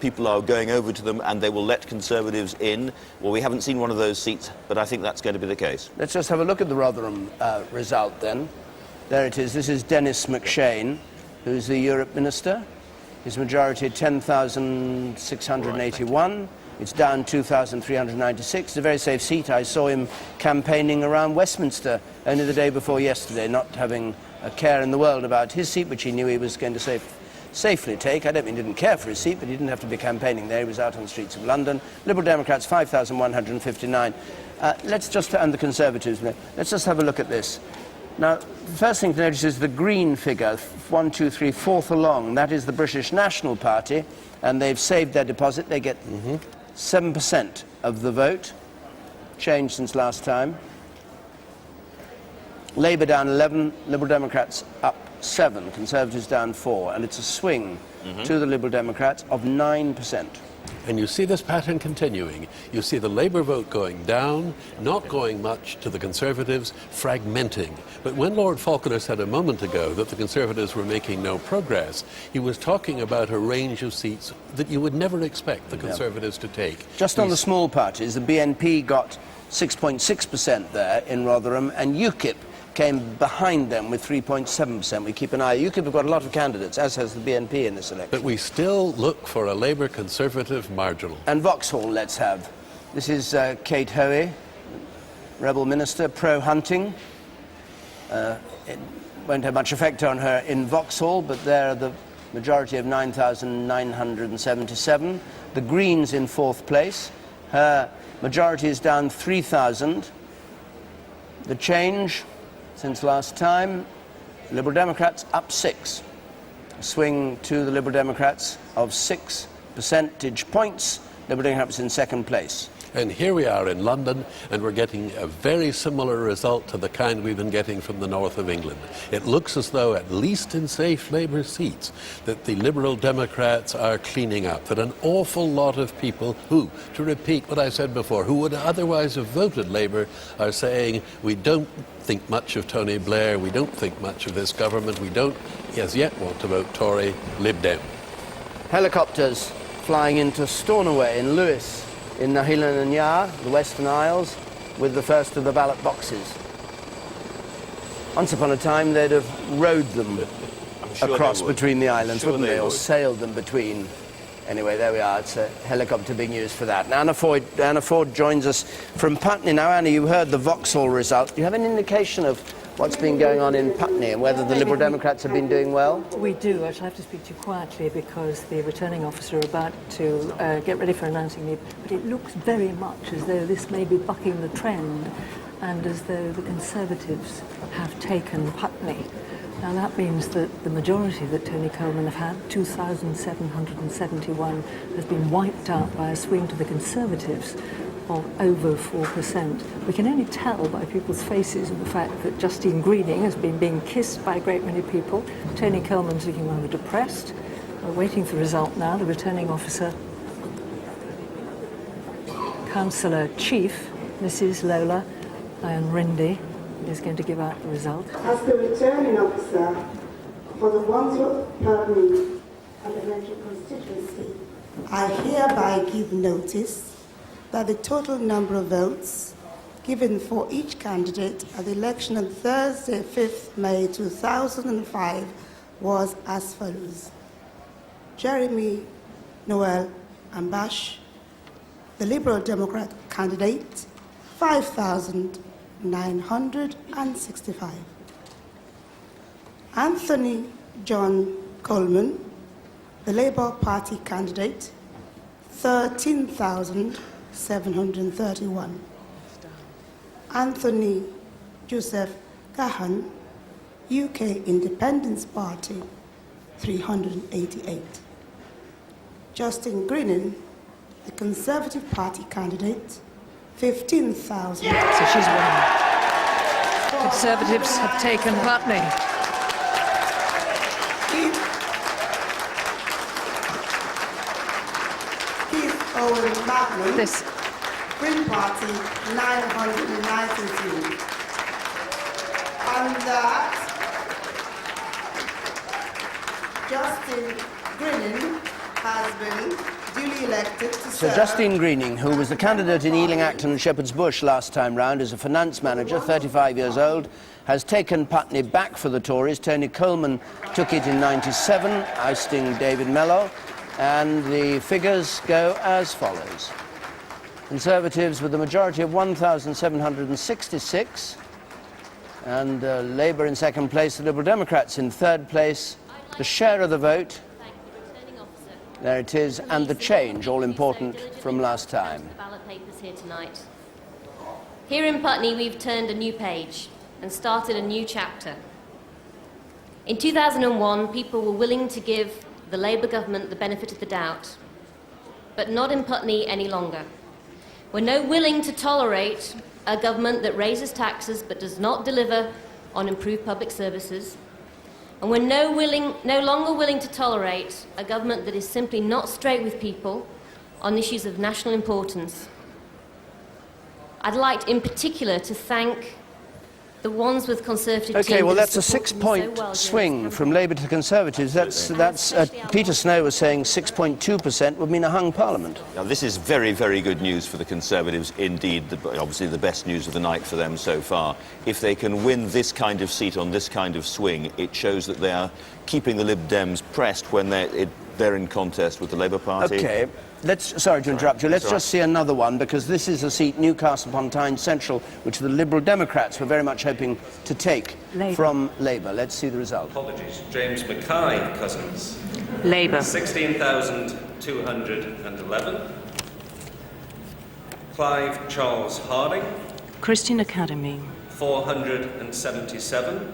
People are going over to them and they will let Conservatives in. Well, we haven't seen one of those seats, but I think that's going to be the case. Let's just have a look at the Rotherham result then. There it is. This is Dennis McShane, who's the Europe Minister. His majority 10,681. It's down 2,396. It's a very safe seat. I saw him campaigning around Westminster only the day before yesterday, not having a care in the world about his seat, which he knew he was going to save safely take. I don't mean he didn't care for his seat, but he didn't have to be campaigning there. He was out on the streets of London. Liberal Democrats, 5,159. Let's just, and the Conservatives, let's just have a look at this. Now, the first thing to notice is the green figure, 1, 2, 3, fourth along. That is the British National Party, and they've saved their deposit. They get 7% of the vote, changed since last time. Labour down 11, Liberal Democrats up 7, Conservatives down 4, and it's a swing to the Liberal Democrats of 9%. And you see this pattern continuing. You see the Labour vote going down, not going much to the Conservatives, fragmenting. But when Lord Falconer said a moment ago that the Conservatives were making no progress, he was talking about a range of seats that you would never expect the Conservatives to take. Just on the small parties, the BNP got 6.6% there in Rotherham, and UKIP came behind them with 3.7%. We keep an eye. UKIP have got a lot of candidates, as has the BNP in this election. But we still look for a Labour Conservative marginal. And Vauxhall, let's have. This is Kate Hoey, Rebel Minister, pro-hunting. It won't have much effect on her in Vauxhall, but they're the majority of 9,977. The Greens in fourth place. Her majority is down 3,000. The change since last time, Liberal Democrats up 6. A swing to the Liberal Democrats of 6 percentage points. Liberal Democrats in second place. And here we are in London, and we're getting a very similar result to the kind we've been getting from the north of England. It looks as though, at least in safe Labour seats, that the Liberal Democrats are cleaning up, that an awful lot of people who, to repeat what I said before, who would otherwise have voted Labour, are saying, we don't think much of Tony Blair, we don't think much of this government, we don't as yet want to vote Tory, Lib Dem. Helicopters flying into Stornoway in Lewis, in Nahilan and Yar, the Western Isles, with the first of the ballot boxes. Once upon a time, they'd have rowed them across between the islands, wouldn't they? Or sailed them between. Anyway, there we are. It's a helicopter being used for that. And Anna Ford joins us from Putney. Now, Anna, you heard the Vauxhall result. Do you have an indication of what's been going on in Putney and whether the Liberal Democrats have been doing well? We do. I shall have to speak to you quietly because the returning officer are about to get ready for announcing me. But it looks very much as though this may be bucking the trend and as though the Conservatives have taken Putney. Now that means that the majority that Tony Coleman have had, 2,771, has been wiped out by a swing to the Conservatives of over 4%. We can only tell by people's faces and the fact that Justine Greening has been being kissed by a great many people. Tony Coleman's looking rather depressed. We're waiting for the result now. The returning officer, Councillor Chief, Mrs. Lola Rindy, is going to give out the result. As the returning officer for the Wandsworth Putney Parliamentary constituency, I hereby give notice that the total number of votes given for each candidate at the election on Thursday, 5th May 2005 was as follows. Jeremy Noel Ambash, the Liberal Democrat candidate, 5,965. Anthony John Coleman, the Labour Party candidate, 13,731. Anthony Joseph Gahan, UK Independence Party, 388. Justin Greening, the Conservative Party candidate, 15,000. So she's winning. Conservatives have taken Putney. Keith Owen Magnum, This. Green Party, 993. And that Justin Greening has been duly elected to So serve. Justine Greening, who was the candidate in Ealing, Acton and Shepherd's Bush last time round, is a finance manager, 35 years old, has taken Putney back for the Tories. Tony Coleman took it in 97, ousting David Mello, and the figures go as follows. Conservatives with a majority of 1,766, and Labour in second place, the Liberal Democrats in third place. The share of the vote There it is, and the change, all important from last time. The ballot papers here tonight. Here in Putney, we've turned a new page and started a new chapter. In 2001, people were willing to give the Labour government the benefit of the doubt, but not in Putney any longer. We're no willing to tolerate a government that raises taxes but does not deliver on improved public services. And we're no longer willing to tolerate a government that is simply not straight with people on issues of national importance. I'd like, in particular, to thank the Wandsworth Conservative team. Okay, well, that that's a has supported me six-point so well swing from Labour to the Conservatives. That's Peter Snow was saying 6.2% would mean a hung Parliament. Now, this is very, very good news for the Conservatives indeed. Obviously, the best news of the night for them so far. If they can win this kind of seat on this kind of swing, it shows that they are keeping the Lib Dems pressed when they're in contest with the Labour Party. Okay. Sorry to interrupt you. Let's just see another one, because this is a seat, Newcastle upon Tyne Central, which the Liberal Democrats were very much hoping to take from Labour. Let's see the result. Apologies. James Mackay Cousins. Labour. 16,211. Clive Charles Harding. Christian Academy. 477.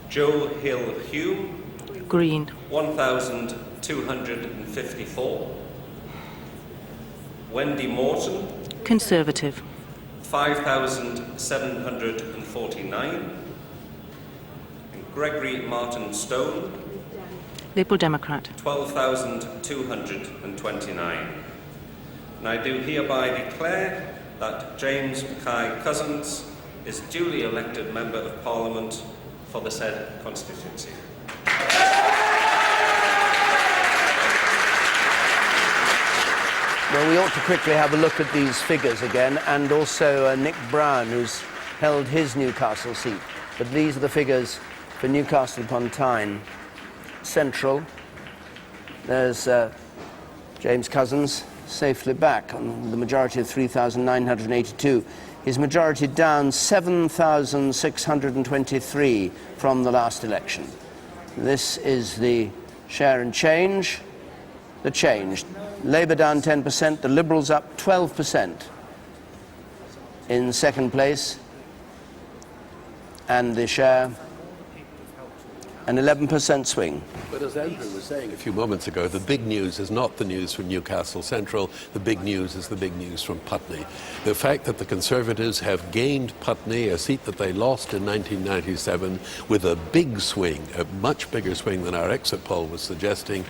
Joe Hill Hume. Green. 1,254. Wendy Morton. Conservative. 5,749. And Gregory Martin Stone. Liberal Democrat. 12,229. And I do hereby declare that James Mackay Cousins is duly elected Member of Parliament for the said constituency. Well, we ought to quickly have a look at these figures again, and also Nick Brown, who's held his Newcastle seat. But these are the figures for Newcastle upon Tyne Central. There's James Cousins safely back on the majority of 3,982. His majority down 7,623 from the last election. This is the share and change. The change. Labour down 10%, the Liberals up 12% in second place, and the share an 11% swing. But as Andrew was saying a few moments ago, the big news is not the news from Newcastle Central. The big news is the big news from Putney. The fact that the Conservatives have gained Putney, a seat that they lost in 1997, with a big swing, a much bigger swing than our exit poll was suggesting,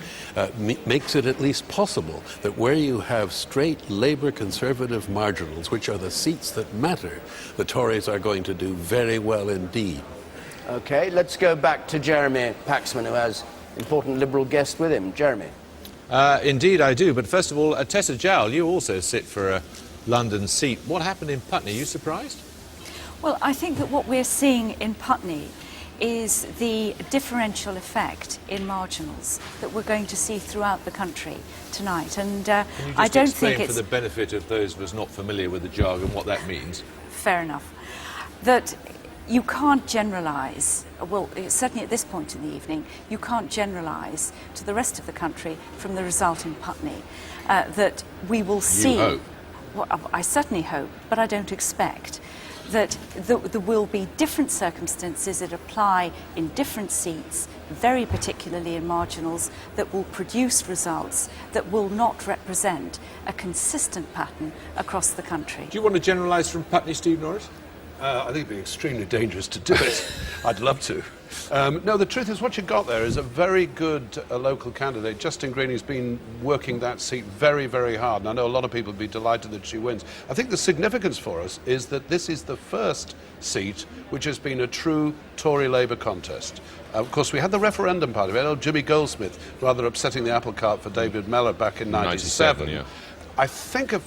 makes it at least possible that where you have straight Labour Conservative marginals, which are the seats that matter, the Tories are going to do very well indeed. Okay, let's go back to Jeremy Paxman, who has important Liberal guest with him. Jeremy. Indeed I do, but first of all, Tessa Jowell, you also sit for a London seat. What happened in Putney? Are you surprised? Well, I think that what we're seeing in Putney is the differential effect in marginals that we're going to see throughout the country tonight. And I don't think it's... for the benefit of those of us not familiar with the jargon, what that means. Fair enough. That you can't generalise, well, certainly at this point in the evening, you can't generalise to the rest of the country from the result in Putney that we will see... You hope. Well, I certainly hope, but I don't expect that there will be different circumstances that apply in different seats, very particularly in marginals, that will produce results that will not represent a consistent pattern across the country. Do you want to generalise from Putney, Steve Norris? I think it'd be extremely dangerous to do it. I'd love to. No, the truth is what you've got there is a very good local candidate. Justin Green has been working that seat very, very hard, and I know a lot of people would be delighted that she wins. I think the significance for us is that this is the first seat which has been a true Tory-Labour contest. Of course, we had the referendum part of it. Jimmy Goldsmith rather upsetting the apple cart for David Mellor back in 97. Yeah. I think a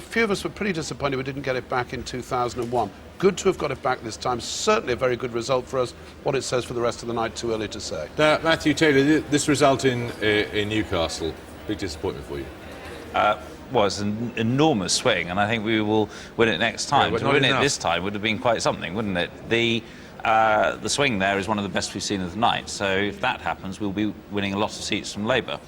few of us were pretty disappointed we didn't get it back in 2001. Good to have got it back this time. Certainly a very good result for us. What it says for the rest of the night, too early to say. Now, Matthew Taylor, this result in Newcastle, big disappointment for you? Well, it's an enormous swing, and I think we will win it next time. Yeah, to win it this time would have been quite something, wouldn't it? The the swing there is one of the best we've seen of the night. So if that happens, we'll be winning a lot of seats from Labour.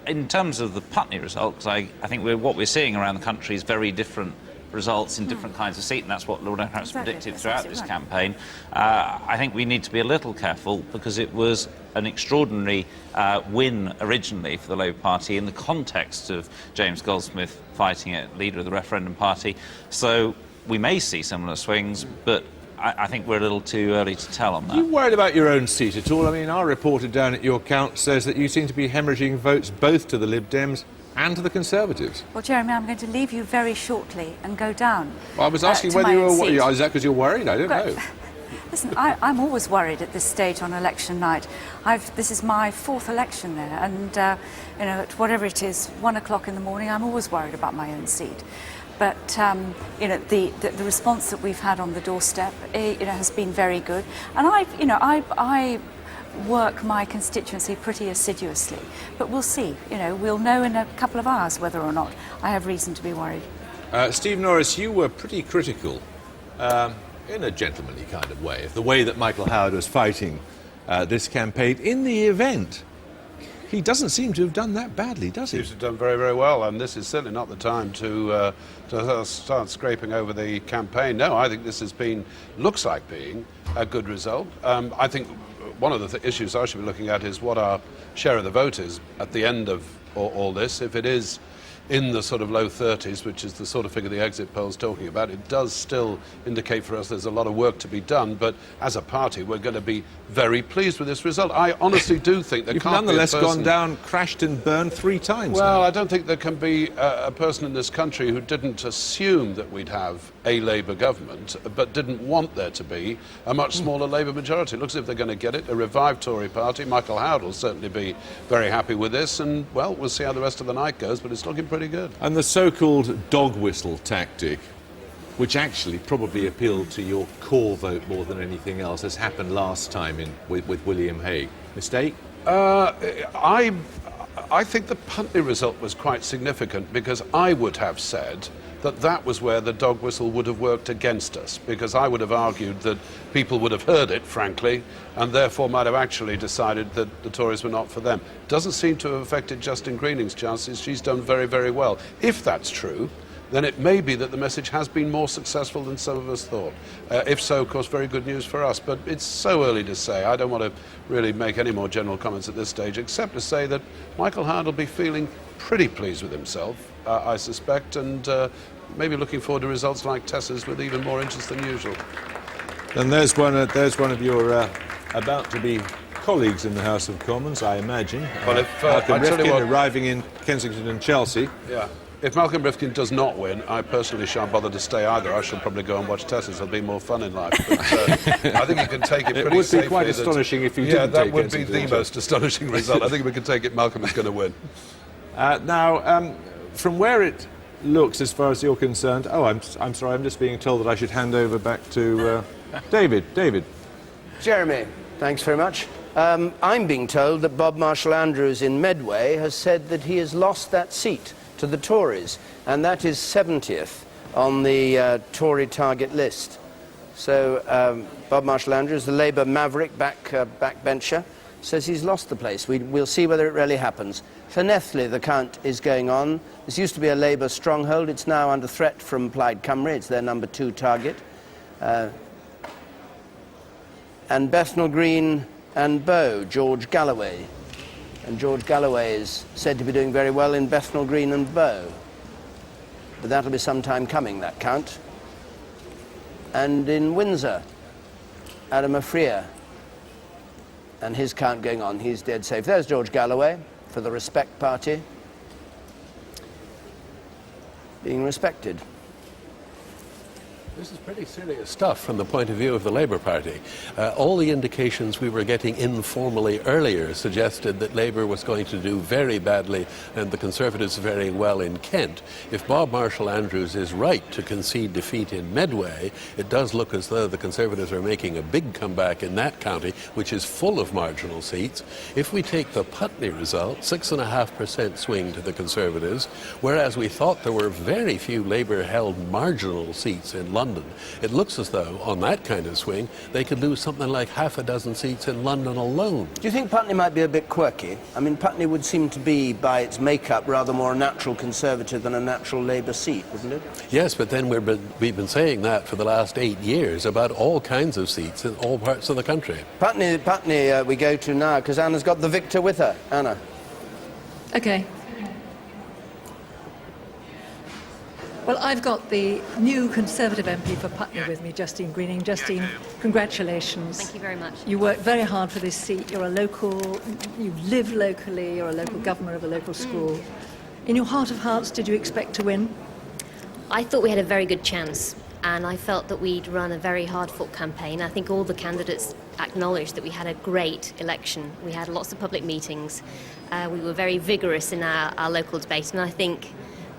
In terms of the Putney results, I think what we're seeing around the country is very different results in different kinds of seat, and that's what Liberal Democrats predicted throughout this campaign. I think we need to be a little careful because it was an extraordinary win originally for the Labour Party in the context of James Goldsmith fighting it, leader of the referendum party. So we may see similar swings, but I think we're a little too early to tell on that. Are you worried about your own seat at all? I mean, our reporter down at your count says that you seem to be hemorrhaging votes both to the Lib Dems and to the Conservatives. Well, Jeremy, I'm going to leave you very shortly and go down. Well, I was asking whether you were... Is that because you're worried? I don't know. Listen, I'm always worried at this stage on election night. This is my 4th election there, and at whatever it is, 1 o'clock in the morning, I'm always worried about my own seat. But the response that we've had on the doorstep, has been very good, and I work my constituency pretty assiduously. But we'll see. We'll know in a couple of hours whether or not I have reason to be worried. Steve Norris, you were pretty critical, in a gentlemanly kind of way, of the way that Michael Howard was fighting this campaign. In the event, he doesn't seem to have done that badly, does he? He seems to have done very, very well, and this is certainly not the time to start scraping over the campaign. No, I think this looks like being a good result. I think one of the issues I should be looking at is what our share of the vote is at the end of all this. If it is in the sort of low 30s, which is the sort of figure the exit poll's talking about, it does still indicate for us there's a lot of work to be done, but as a party we're going to be very pleased with this result. I honestly do think there You've can't nonetheless be a person... gone down, crashed and burned 3 times Well, now. I don't think there can be a person in this country who didn't assume that we'd have a Labour government, but didn't want there to be a much smaller Labour majority. It looks as if they're going to get it, a revived Tory party. Michael Howard will certainly be very happy with this, and, well, we'll see how the rest of the night goes, but it's looking pretty good. And the so-called dog whistle tactic, which actually probably appealed to your core vote more than anything else, has happened last time with William Hague. Mistake? I think the Putney result was quite significant because I would have said that was where the dog whistle would have worked against us, because I would have argued that people would have heard it, frankly, and therefore might have actually decided that the Tories were not for them. Doesn't seem to have affected Justine Greening's chances. She's done very, very well. If that's true, then it may be that the message has been more successful than some of us thought. If so, of course, very good news for us. But it's so early to say. I don't want to really make any more general comments at this stage, except to say that Michael Howard will be feeling pretty pleased with himself, I suspect, and maybe looking forward to results like Tessa's with even more interest than usual. And there's one of your about-to-be colleagues in the House of Commons, I imagine. Well, if Malcolm I tell you Rifkin what, arriving in Kensington and Chelsea. Yeah. If Malcolm Rifkin does not win, I personally shan't bother to stay either. I shall probably go and watch Tessa's. There'll be more fun in life. But, I think you can take it pretty safely. It would be quite astonishing if you didn't take that would be the most astonishing result. I think we can take it Malcolm is going to win. Now, from where it looks, as far as you're concerned... Oh, I'm sorry, I'm just being told that I should hand over back to David. David. Jeremy, thanks very much. I'm being told that Bob Marshall-Andrews in Medway has said that he has lost that seat to the Tories, and that is 70th on the Tory target list. So Bob Marshall-Andrews, the Labour maverick backbencher, says he's lost the place. We'll see whether it really happens. Llanelli, the count is going on. This used to be a Labour stronghold. It's now under threat from Plaid Cymru. It's their number 2 target. And Bethnal Green and Bow, George Galloway. And George Galloway is said to be doing very well in Bethnal Green and Bow. But that'll be some time coming, that count. And in Windsor, Adam Afria. And his count going on. He's dead safe. There's George Galloway for the Respect Party. Being respected. This is pretty serious stuff from the point of view of the Labour Party. All the indications we were getting informally earlier suggested that Labour was going to do very badly and the Conservatives very well in Kent. If Bob Marshall-Andrews is right to concede defeat in Medway, it does look as though the Conservatives are making a big comeback in that county, which is full of marginal seats. If we take the Putney result, 6.5% swing to the Conservatives, whereas we thought there were very few Labour-held marginal seats in London London. It looks as though, on that kind of swing, they could lose something like half a dozen seats in London alone. Do you think Putney might be a bit quirky? I mean, Putney would seem to be, by its makeup, rather more a natural Conservative than a natural Labour seat, wouldn't it? Yes, but then we've been saying that for the last 8 years about all kinds of seats in all parts of the country. Putney we go to now, because Anna's got the victor with her. Anna. Okay. Well, I've got the new Conservative MP for Putney with me, Justine Greening. Justine, congratulations. Thank you very much. You worked very hard for this seat. You're a local, you live locally, you're a local governor of a local school. In your heart of hearts, did you expect to win? I thought we had a very good chance, and I felt that we'd run a very hard-fought campaign. I think all the candidates acknowledged that we had a great election. We had lots of public meetings. We were very vigorous in our local debate, and I think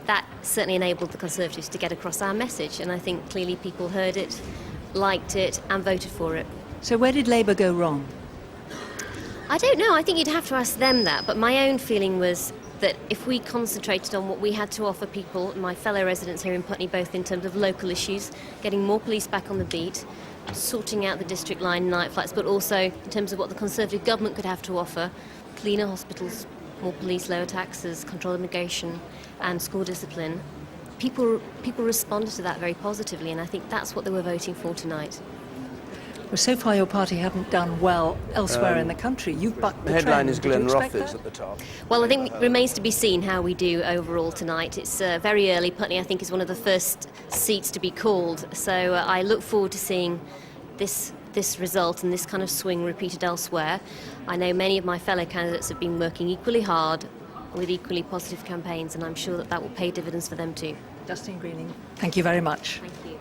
that certainly enabled the Conservatives to get across our message, and I think clearly people heard it, liked it, and voted for it. So where did Labour go wrong? I don't know. I think you'd have to ask them that, but my own feeling was that if we concentrated on what we had to offer people, my fellow residents here in Putney, both in terms of local issues, getting more police back on the beat, sorting out the district line night flights, but also in terms of what the Conservative government could have to offer, cleaner hospitals, more police, lower taxes, control immigration, and school discipline, people responded to that very positively, and I think that's what they were voting for tonight. Well, so far your party haven't done well elsewhere in the country. You've bucked the The headline trend. is Did you Glen expect Rothers that? at the top. Well, I think it remains to be seen how we do overall tonight. It's very early. Putney, I think, is one of the first seats to be called, so I look forward to seeing this result and this kind of swing repeated elsewhere. I know many of my fellow candidates have been working equally hard with equally positive campaigns, and I'm sure that will pay dividends for them too. Justine Greening, thank you very much. Thank you.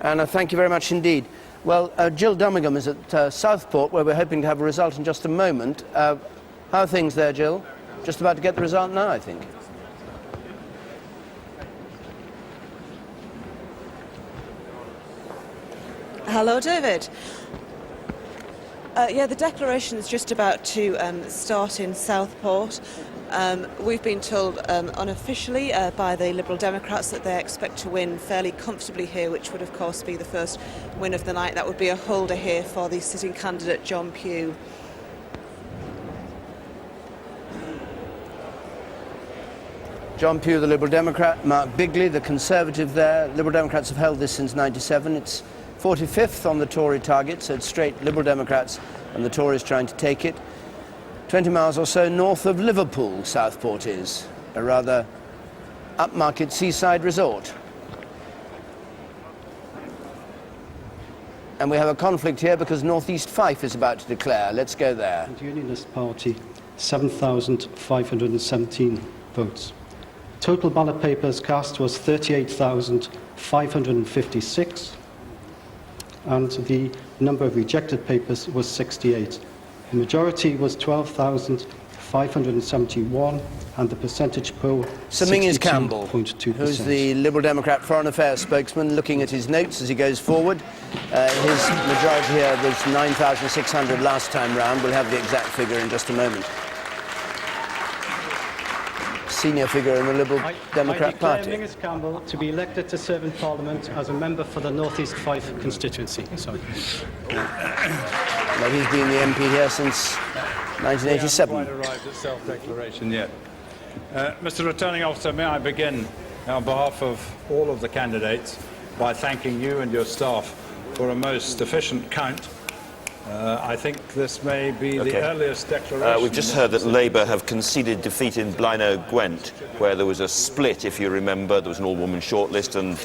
Anna, thank you very much indeed. Well, Jill Dummingham is at Southport, where we're hoping to have a result in just a moment. How are things there, Jill? Just about to get the result now, I think. Hello, David. Yeah, the declaration is just about to start in Southport. We've been told unofficially by the Liberal Democrats that they expect to win fairly comfortably here, which would of course be the first win of the night. That would be a holder here for the sitting candidate John Pugh. John Pugh, the Liberal Democrat, Mark Bigley, the Conservative there. Liberal Democrats have held this since '97. It's 45th on the Tory target, so it's straight Liberal Democrats and the Tories trying to take it. 20 miles or so north of Liverpool, Southport is, a rather upmarket seaside resort. And we have a conflict here because North East Fife is about to declare. Let's go there. The Unionist Party, 7,517 votes. Total ballot papers cast was 38,556, and the number of rejected papers was 68. The majority was 12,571, and the percentage poll, Sir Mingus Campbell, 62.2%. who's the Liberal Democrat Foreign Affairs spokesman, looking at his notes as he goes forward. His majority here was 9,600 last time round. We'll have the exact figure in just a moment. Senior figure in the Liberal Democrat Party. I declare Mingus Campbell to be elected to serve in Parliament as a member for the North East Fife constituency. Sorry. Well, he's been the MP here since 1987. We haven't quite arrived at self-declaration yet. Mr. Returning Officer, may I begin on behalf of all of the candidates by thanking you and your staff for a most efficient count. I think this may be the earliest declaration. We've just heard that Labour have conceded defeat in Blaenau Gwent, where there was a split, if you remember. There was an all-woman shortlist and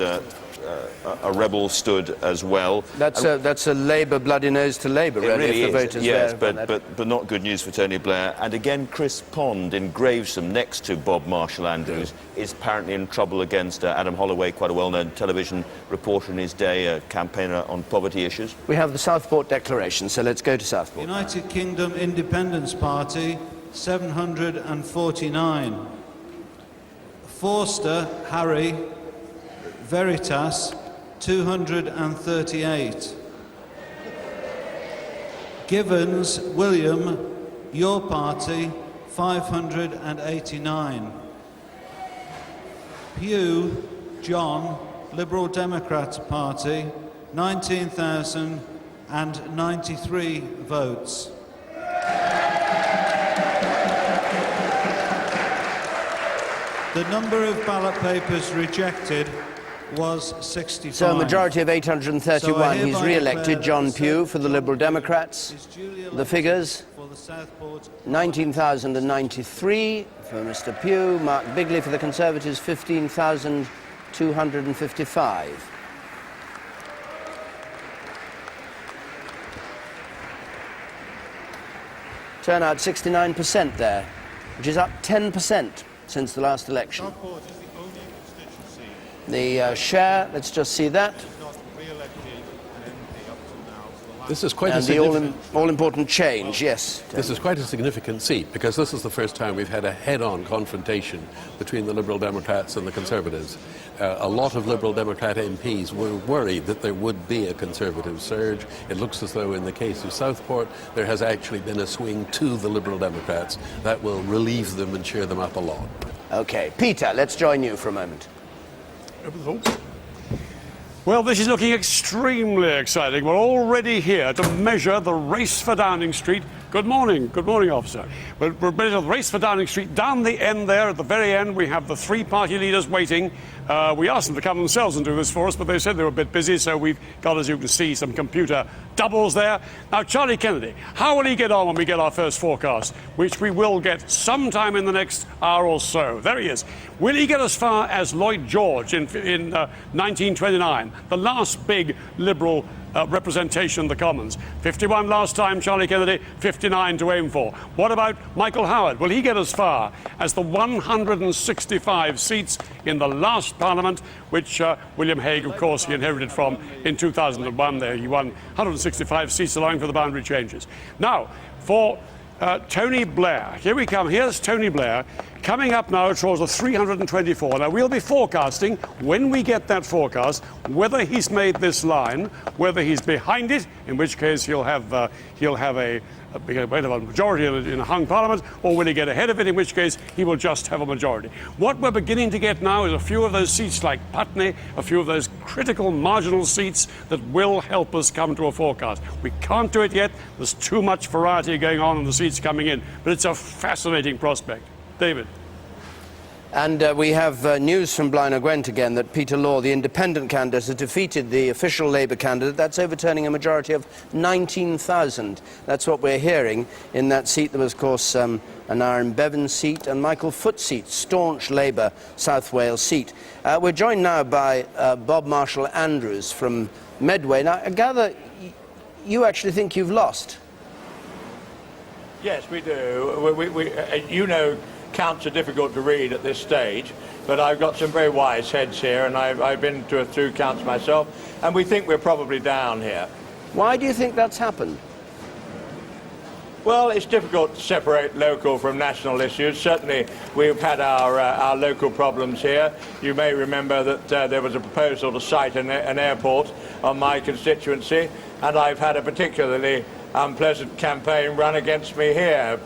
a rebel stood as well. That's a Labour bloody nose to Labour, really, really if the is. voters yes, there. but not good news for Tony Blair. And again, Chris Pond in Gravesham, next to Bob Marshall-Andrews, is apparently in trouble against Adam Holloway, quite a well-known television reporter in his day, a campaigner on poverty issues. We have the Southport Declaration, so let's go to Southport. United Kingdom Independence Party, 749. Forster, Harry, Veritas, 238. Givens, William, your party, 589. Pugh, John, Liberal Democrats Party, 19,093 votes. The number of ballot papers rejected was 65. So a majority of 831. He's re-elected John Pugh for the Liberal Democrats. The figures: 19,093 for Mr. Pugh. Mark Bigley for the Conservatives, 15,255. Turnout 69% there, which is up 10% since the last election. The share, let's just see that. This is quite a the all-important change, yes. This is quite a significant seat because this is the first time we've had a head-on confrontation between the Liberal Democrats and the Conservatives. A lot of Liberal Democrat MPs were worried that there would be a Conservative surge. It looks as though in the case of Southport there has actually been a swing to the Liberal Democrats. That will relieve them and cheer them up a lot. Okay, Peter, let's join you for a moment. Well, this is looking extremely exciting. We're already here to measure the race for Downing Street. Good morning, officer. We're measuring the race for Downing Street. Down the end there, at the very end, we have the three party leaders waiting. We asked them to come themselves and do this for us, but they said they were a bit busy, so we've got, as you can see, some computer doubles there. Now, Charlie Kennedy, how will he get on when we get our first forecast, which we will get sometime in the next hour or so? There he is. Will he get as far as Lloyd George in 1929, the last big Liberal representation in the Commons? 51 last time, Charlie Kennedy, 59 to aim for. What about Michael Howard? Will he get as far as the 165 seats in the last Parliament, which William Hague, of course, he inherited from in 2001 there. He won 165 seats, allowing for the boundary changes. Now, for Tony Blair. Here we come. Here's Tony Blair coming up now towards the 324. Now, we'll be forecasting, when we get that forecast, whether he's made this line, whether he's behind it, in which case he'll have a majority in a hung parliament, or will he get ahead of it, in which case he will just have a majority. What we're beginning to get now is a few of those seats like Putney, a few of those critical marginal seats that will help us come to a forecast. We can't do it yet. There's too much variety going on in the seats coming in, but it's a fascinating prospect. David. And we have news from Blaenau Gwent again that Peter Law, the independent candidate, has defeated the official Labour candidate. That's overturning a majority of 19,000. That's what we're hearing in that seat. There was, of course, an Aaron Bevan seat and Michael Foot seat, staunch Labour South Wales seat. We're joined now by Bob Marshall-Andrews from Medway. Now, I gather you actually think you've lost? Yes, we do. You know, counts are difficult to read at this stage, but I've got some very wise heads here, and I've been through counts myself, and we think we're probably down here. Why do you think that's happened? Well, it's difficult to separate local from national issues. Certainly, we've had our local problems here. You may remember that there was a proposal to site an airport on my constituency, and I've had a particularly unpleasant campaign run against me here,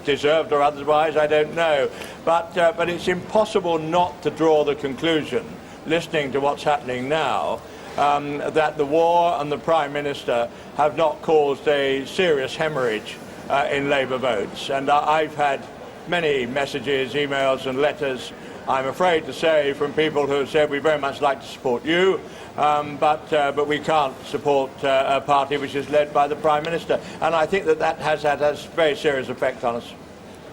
deserved or otherwise, I don't know. But it's impossible not to draw the conclusion, listening to what's happening now, that the war and the Prime Minister have not caused a serious hemorrhage in Labour votes. And I've had many messages, emails and letters, I'm afraid to say, from people who have said we very much like to support you, but we can't support a party which is led by the Prime Minister. And I think that has had a very serious effect on us.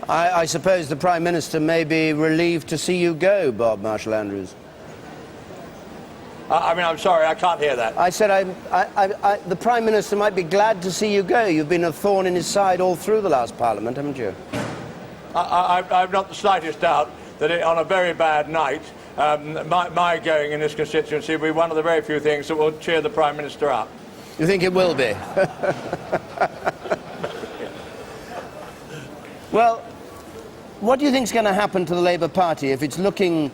I suppose the Prime Minister may be relieved to see you go, Bob Marshall-Andrews. I'm sorry, I can't hear that. I said the Prime Minister might be glad to see you go. You've been a thorn in his side all through the last Parliament, haven't you? I've not the slightest doubt that on a very bad night, my going in this constituency will be one of the very few things that will cheer the Prime Minister up. You think it will be? Well, what do you think is going to happen to the Labour Party if it's looking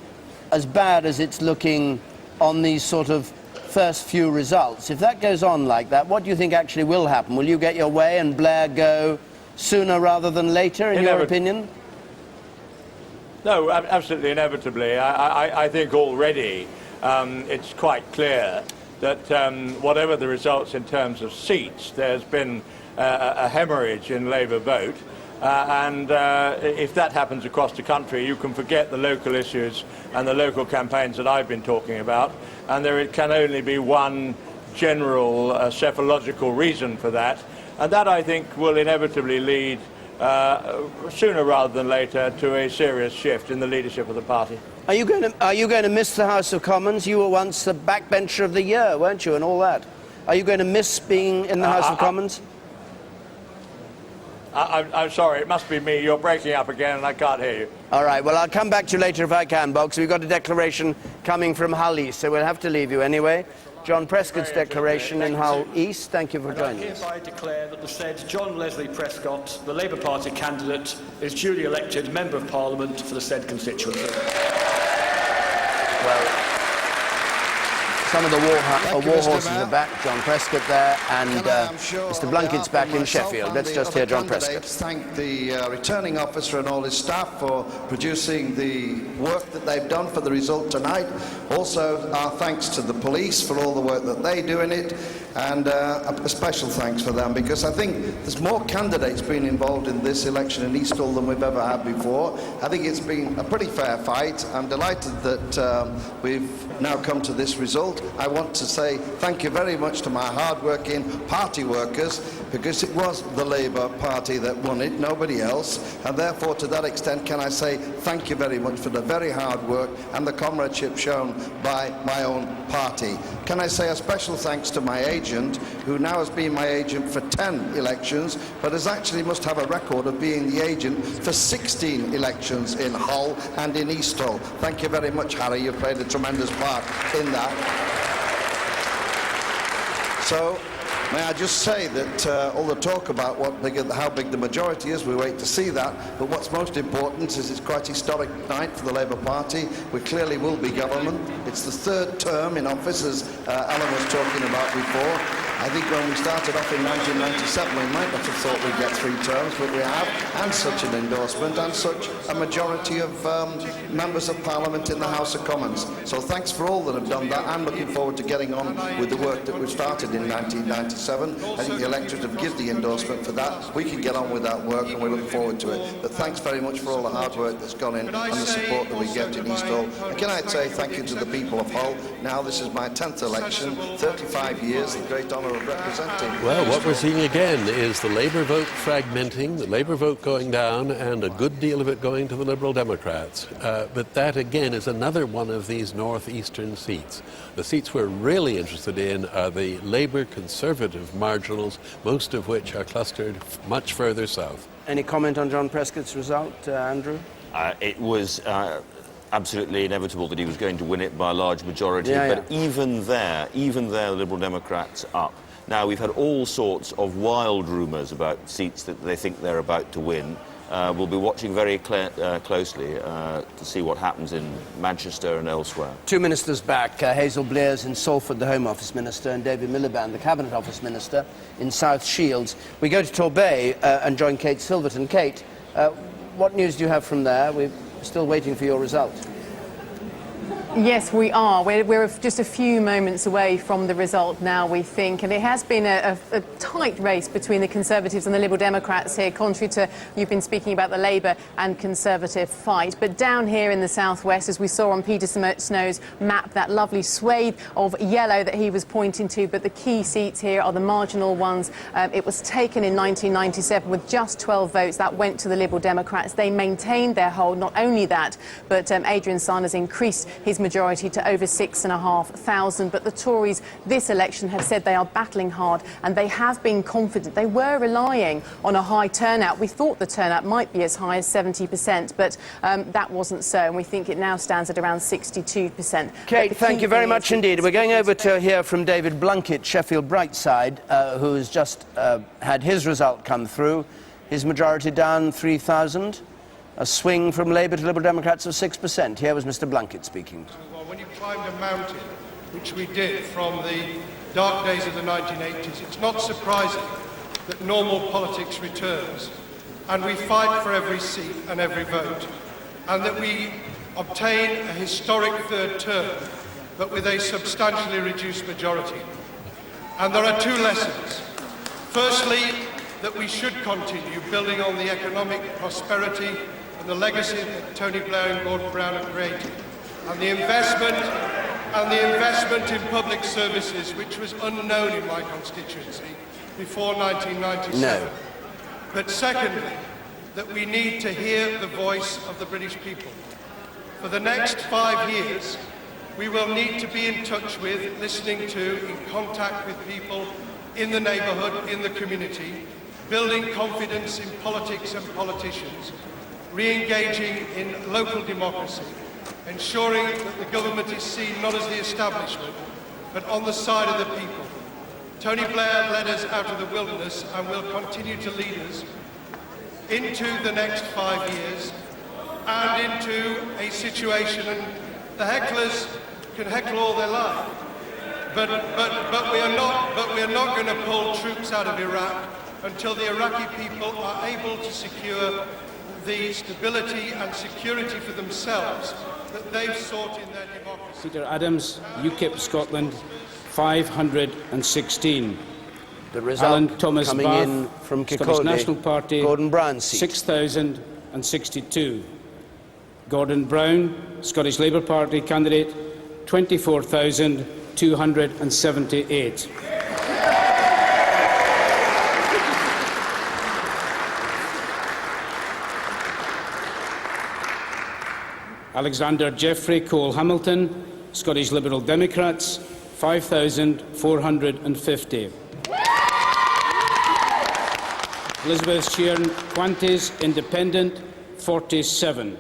as bad as it's looking on these sort of first few results? If that goes on like that, what do you think actually will happen? Will you get your way and Blair go sooner rather than later, in your opinion? No, absolutely inevitably. I think already it's quite clear that whatever the results in terms of seats, there's been a hemorrhage in Labour vote. And if that happens across the country, you can forget the local issues and the local campaigns that I've been talking about. And there can only be one general psephological reason for that. And that, I think, will inevitably lead, sooner rather than later, to a serious shift in the leadership of the party. Are you going to miss the House of Commons? You were once the backbencher of the year, weren't you, and all that? Are you going to miss being in the House of Commons? I'm sorry, it must be me. You're breaking up again and I can't hear you. All right, well, I'll come back to you later if I can, Boggs. We've got a declaration coming from Hull East, so we'll have to leave you anyway. John Prescott's declaration in Hull East. Thank you for joining us. I hereby declare that the said John Leslie Prescott, the Labour Party candidate, is duly elected Member of Parliament for the said constituency. Well, some of the war horses are back. John Prescott there, and Mr. Blunkett's back in Sheffield. Let's just hear John Prescott. Thank the returning officer and all his staff for producing the work that they've done for the result tonight. Also, our thanks to the police for all the work that they do in it, and a special thanks for them, because I think there's more candidates being involved in this election in Eastall than we've ever had before. I think it's been a pretty fair fight. I'm delighted that we've now come to this result. I want to say thank you very much to my hard-working party workers, because it was the Labour Party that won it, nobody else, and therefore to that extent can I say thank you very much for the very hard work and the comradeship shown by my own party. Can I say a special thanks to my agent, who now has been my agent for 10 elections, but has actually must have a record of being the agent for 16 elections in Hull and in Eastall. Thank you very much, Harry. You've played a tremendous part in that. So, may I just say that all the talk about how big the majority is, we wait to see that, but what's most important is it's quite a historic night for the Labour Party. We clearly will be government. It's the third term in office, as Alan was talking about before. I think when we started off in 1997, we might not have thought we'd get 3 terms, but we have, and such an endorsement, and such a majority of members of Parliament in the House of Commons. So thanks for all that have done that. I'm looking forward to getting on with the work that we started in 1997. I think the electorate have given the endorsement for that. We can get on with that work, and we look forward to it. But thanks very much for all the hard work that's gone in and the support that we get in Eastall. And can I say thank you to the people of Hull. Now this is my 10th election, 35 years, the great honour of representing. Well, what we're seeing again is the Labour vote fragmenting, the Labour vote going down, and a good deal of it going to the Liberal Democrats. But that, again, is another one of these northeastern seats. The seats we're really interested in are the Labour Conservative marginals, most of which are clustered much further south. Any comment on John Prescott's result, Andrew? It was absolutely inevitable that he was going to win it by a large majority, but even there, the Liberal Democrats up. Now, we've had all sorts of wild rumours about seats that they think they're about to win. We'll be watching very closely to see what happens in Manchester and elsewhere. 2 ministers back. Hazel Blair's in Salford, the Home Office Minister, and David Miliband, the Cabinet Office Minister, in South Shields. We go to Torbay and join Kate Silverton. Kate, what news do you have from there? We're still waiting for your result. Yes, we are. We're just a few moments away from the result now, we think. And it has been a tight race between the Conservatives and the Liberal Democrats here, contrary to you've been speaking about the Labour and Conservative fight. But down here in the southwest, as we saw on Peter Snow's map, that lovely swathe of yellow that he was pointing to, but the key seats here are the marginal ones. It was taken in 1997 with just 12 votes. That went to the Liberal Democrats. They maintained their hold. Not only that, but Adrian Sanders increased his majority to over 6,500. But the Tories this election have said they are battling hard, and they have been confident. They were relying on a high turnout. We thought the turnout might be as high as 70%, but that wasn't so, and we think it now stands at around 62%. Kate, thank you very much indeed. We're going over to hear from David Blunkett, Sheffield Brightside, who's just had his result come through. His majority down 3,000. A swing from Labour to Liberal Democrats of 6%. Here was Mr. Blunkett speaking. Well, when you climbed a mountain, which we did from the dark days of the 1980s, it's not surprising that normal politics returns, and we fight for every seat and every vote, and that we obtain a historic third term. but with a substantially reduced majority. And there are two lessons. Firstly, that we should continue building on the economic prosperity and the legacy that Tony Blair and Gordon Brown have created, and the investment in public services, which was unknown in my constituency before 1997. No. But secondly, that we need to hear the voice of the British people. For the next 5 years, we will need to be in touch with, listening to, in contact with people in the neighbourhood, in the community, building confidence in politics and politicians, re-engaging in local democracy, ensuring that the government is seen not as the establishment, but on the side of the people. Tony Blair led us out of the wilderness and will continue to lead us into the next 5 years and into a situation, and the hecklers can heckle all they like, but we are not going to pull troops out of Iraq until the Iraqi people are able to secure the stability and security for themselves that they've sought in their democracy. Peter Adams, UKIP Scotland, 516. The result Alan Thomas coming Bath, in from Scottish Kirkcaldy, National Party, Gordon Brown's seat. 6,062. Gordon Brown, Scottish Labour Party candidate, 24,278. Alexander Jeffrey Cole Hamilton, Scottish Liberal Democrats, 5,450. Elizabeth Sheeran Quantes, Independent, 47.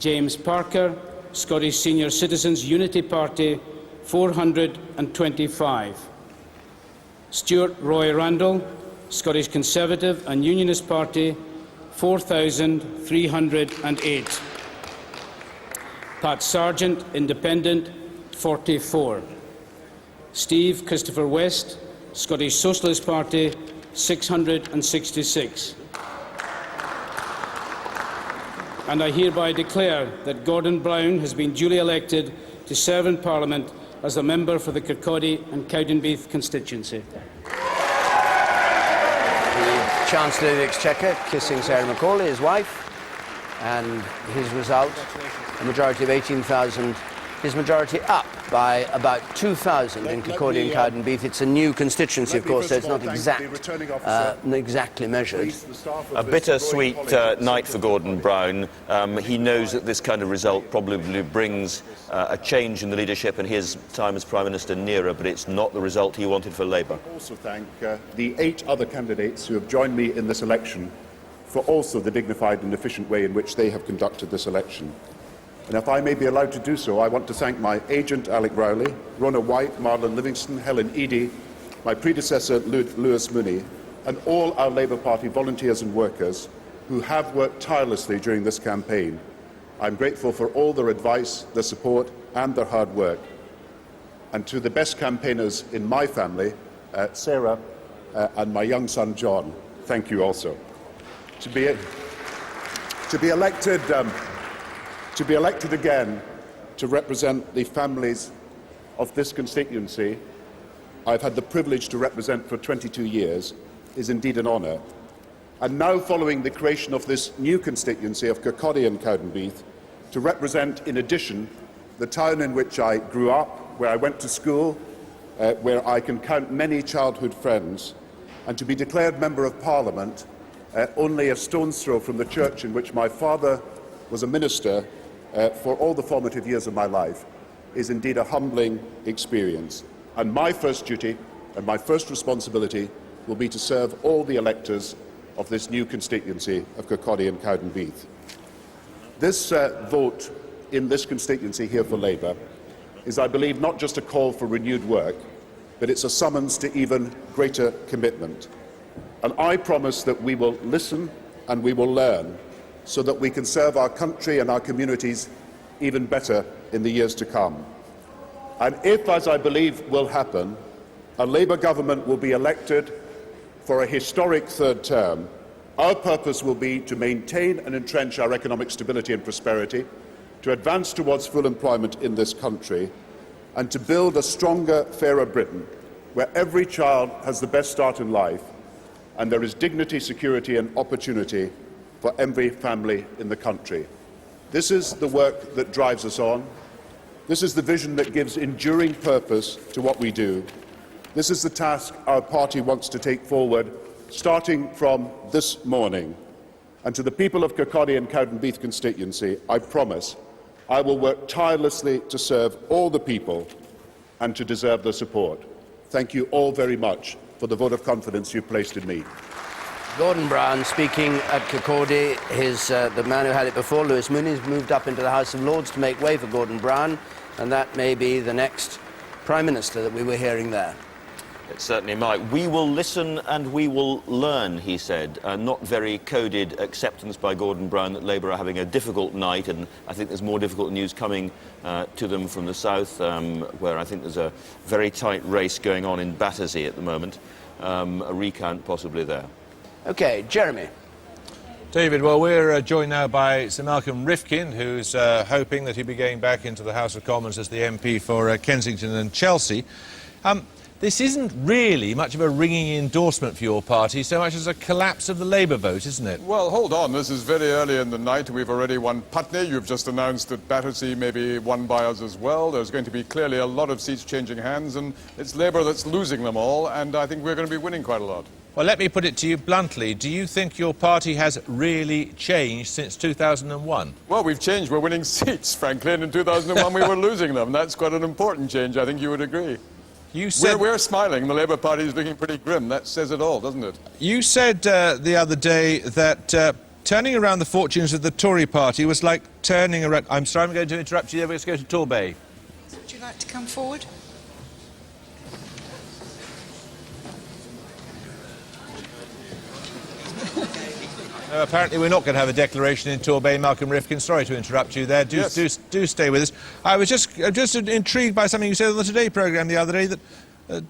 James Parker, Scottish Senior Citizens Unity Party, 425. Stuart Roy Randall, Scottish Conservative and Unionist Party, 4,308. Pat Sargent, Independent, 44. Steve Christopher West, Scottish Socialist Party, 666. And I hereby declare that Gordon Brown has been duly elected to serve in Parliament as a member for the Kirkcaldy and Cowdenbeath constituency. The Chancellor of the Exchequer kissing Sarah Macaulay, his wife, and his result, a majority of 18,000, his majority up by about 2,000 in Kirkcaldy and Cowdenbeath. It's a new constituency, of course, so it's not exactly measured. A bittersweet night for Gordon Brown. He knows that this kind of result probably brings a change in the leadership and his time as Prime Minister nearer, but it's not the result he wanted for Labour. I also thank the 8 other candidates who have joined me in this election for also the dignified and efficient way in which they have conducted this election. And if I may be allowed to do so, I want to thank my agent, Alec Rowley, Rona White, Marlon Livingston, Helen Eadie, my predecessor, Lewis Mooney, and all our Labour Party volunteers and workers who have worked tirelessly during this campaign. I'm grateful for all their advice, their support, and their hard work. And to the best campaigners in my family, Sarah and my young son, John, thank you also. To be elected again to represent the families of this constituency I've had the privilege to represent for 22 years is indeed an honour. And now, following the creation of this new constituency of Kirkcaldy and Cowdenbeath, to represent, in addition, the town in which I grew up, where I went to school, where I can count many childhood friends, and to be declared Member of Parliament only a stone's throw from the church in which my father was a minister for all the formative years of my life, is indeed a humbling experience. And my first duty and my first responsibility will be to serve all the electors of this new constituency of Kirkcaldy and Cowdenbeath. This vote in this constituency here for Labour is, I believe, not just a call for renewed work, but it's a summons to even greater commitment. And I promise that we will listen and we will learn so that we can serve our country and our communities even better in the years to come. And if, as I believe will happen, a Labour government will be elected for a historic third term, our purpose will be to maintain and entrench our economic stability and prosperity, to advance towards full employment in this country, and to build a stronger, fairer Britain, where every child has the best start in life and there is dignity, security and opportunity for every family in the country. This is the work that drives us on. This is the vision that gives enduring purpose to what we do. This is the task our party wants to take forward, starting from this morning. And to the people of Kirkcaldy and Cowdenbeath constituency, I promise I will work tirelessly to serve all the people and to deserve their support. Thank you all very much for the vote of confidence you placed in me. Gordon Brown speaking at Kirkcaldy. The man who had it before, Lewis Mooney, has moved up into the House of Lords to make way for Gordon Brown, and that may be the next Prime Minister that we were hearing there. It certainly might. We will listen and we will learn, he said. Not very coded acceptance by Gordon Brown that Labour are having a difficult night, and I think there's more difficult news coming to them from the south, where I think there's a very tight race going on in Battersea at the moment. A recount possibly there. OK, Jeremy. David, well, we're joined now by Sir Malcolm Rifkin, who's hoping that he'll be going back into the House of Commons as the MP for Kensington and Chelsea. This isn't really much of a ringing endorsement for your party, so much as a collapse of the Labour vote, isn't it? Well, hold on. This is very early in the night. We've already won Putney. You've just announced that Battersea may be won by us as well. There's going to be clearly a lot of seats changing hands, and it's Labour that's losing them all, and I think we're going to be winning quite a lot. Well, let me put it to you bluntly. Do you think your party has really changed since 2001? Well, we've changed. We're winning seats, frankly, and in 2001 we were losing them. That's quite an important change. I think you would agree. You said we're smiling. The Labour Party is looking pretty grim. That says it all, doesn't it? You said the other day that turning around the fortunes of the Tory party was like turning around... I'm sorry, I'm going to interrupt you there. Let's go to Torbay. Would you like to come forward? No, apparently we're not going to have a declaration in Torbay. Malcolm Rifkin, sorry to interrupt you there. Do stay with us. I was just intrigued by something you said on the Today programme the other day, that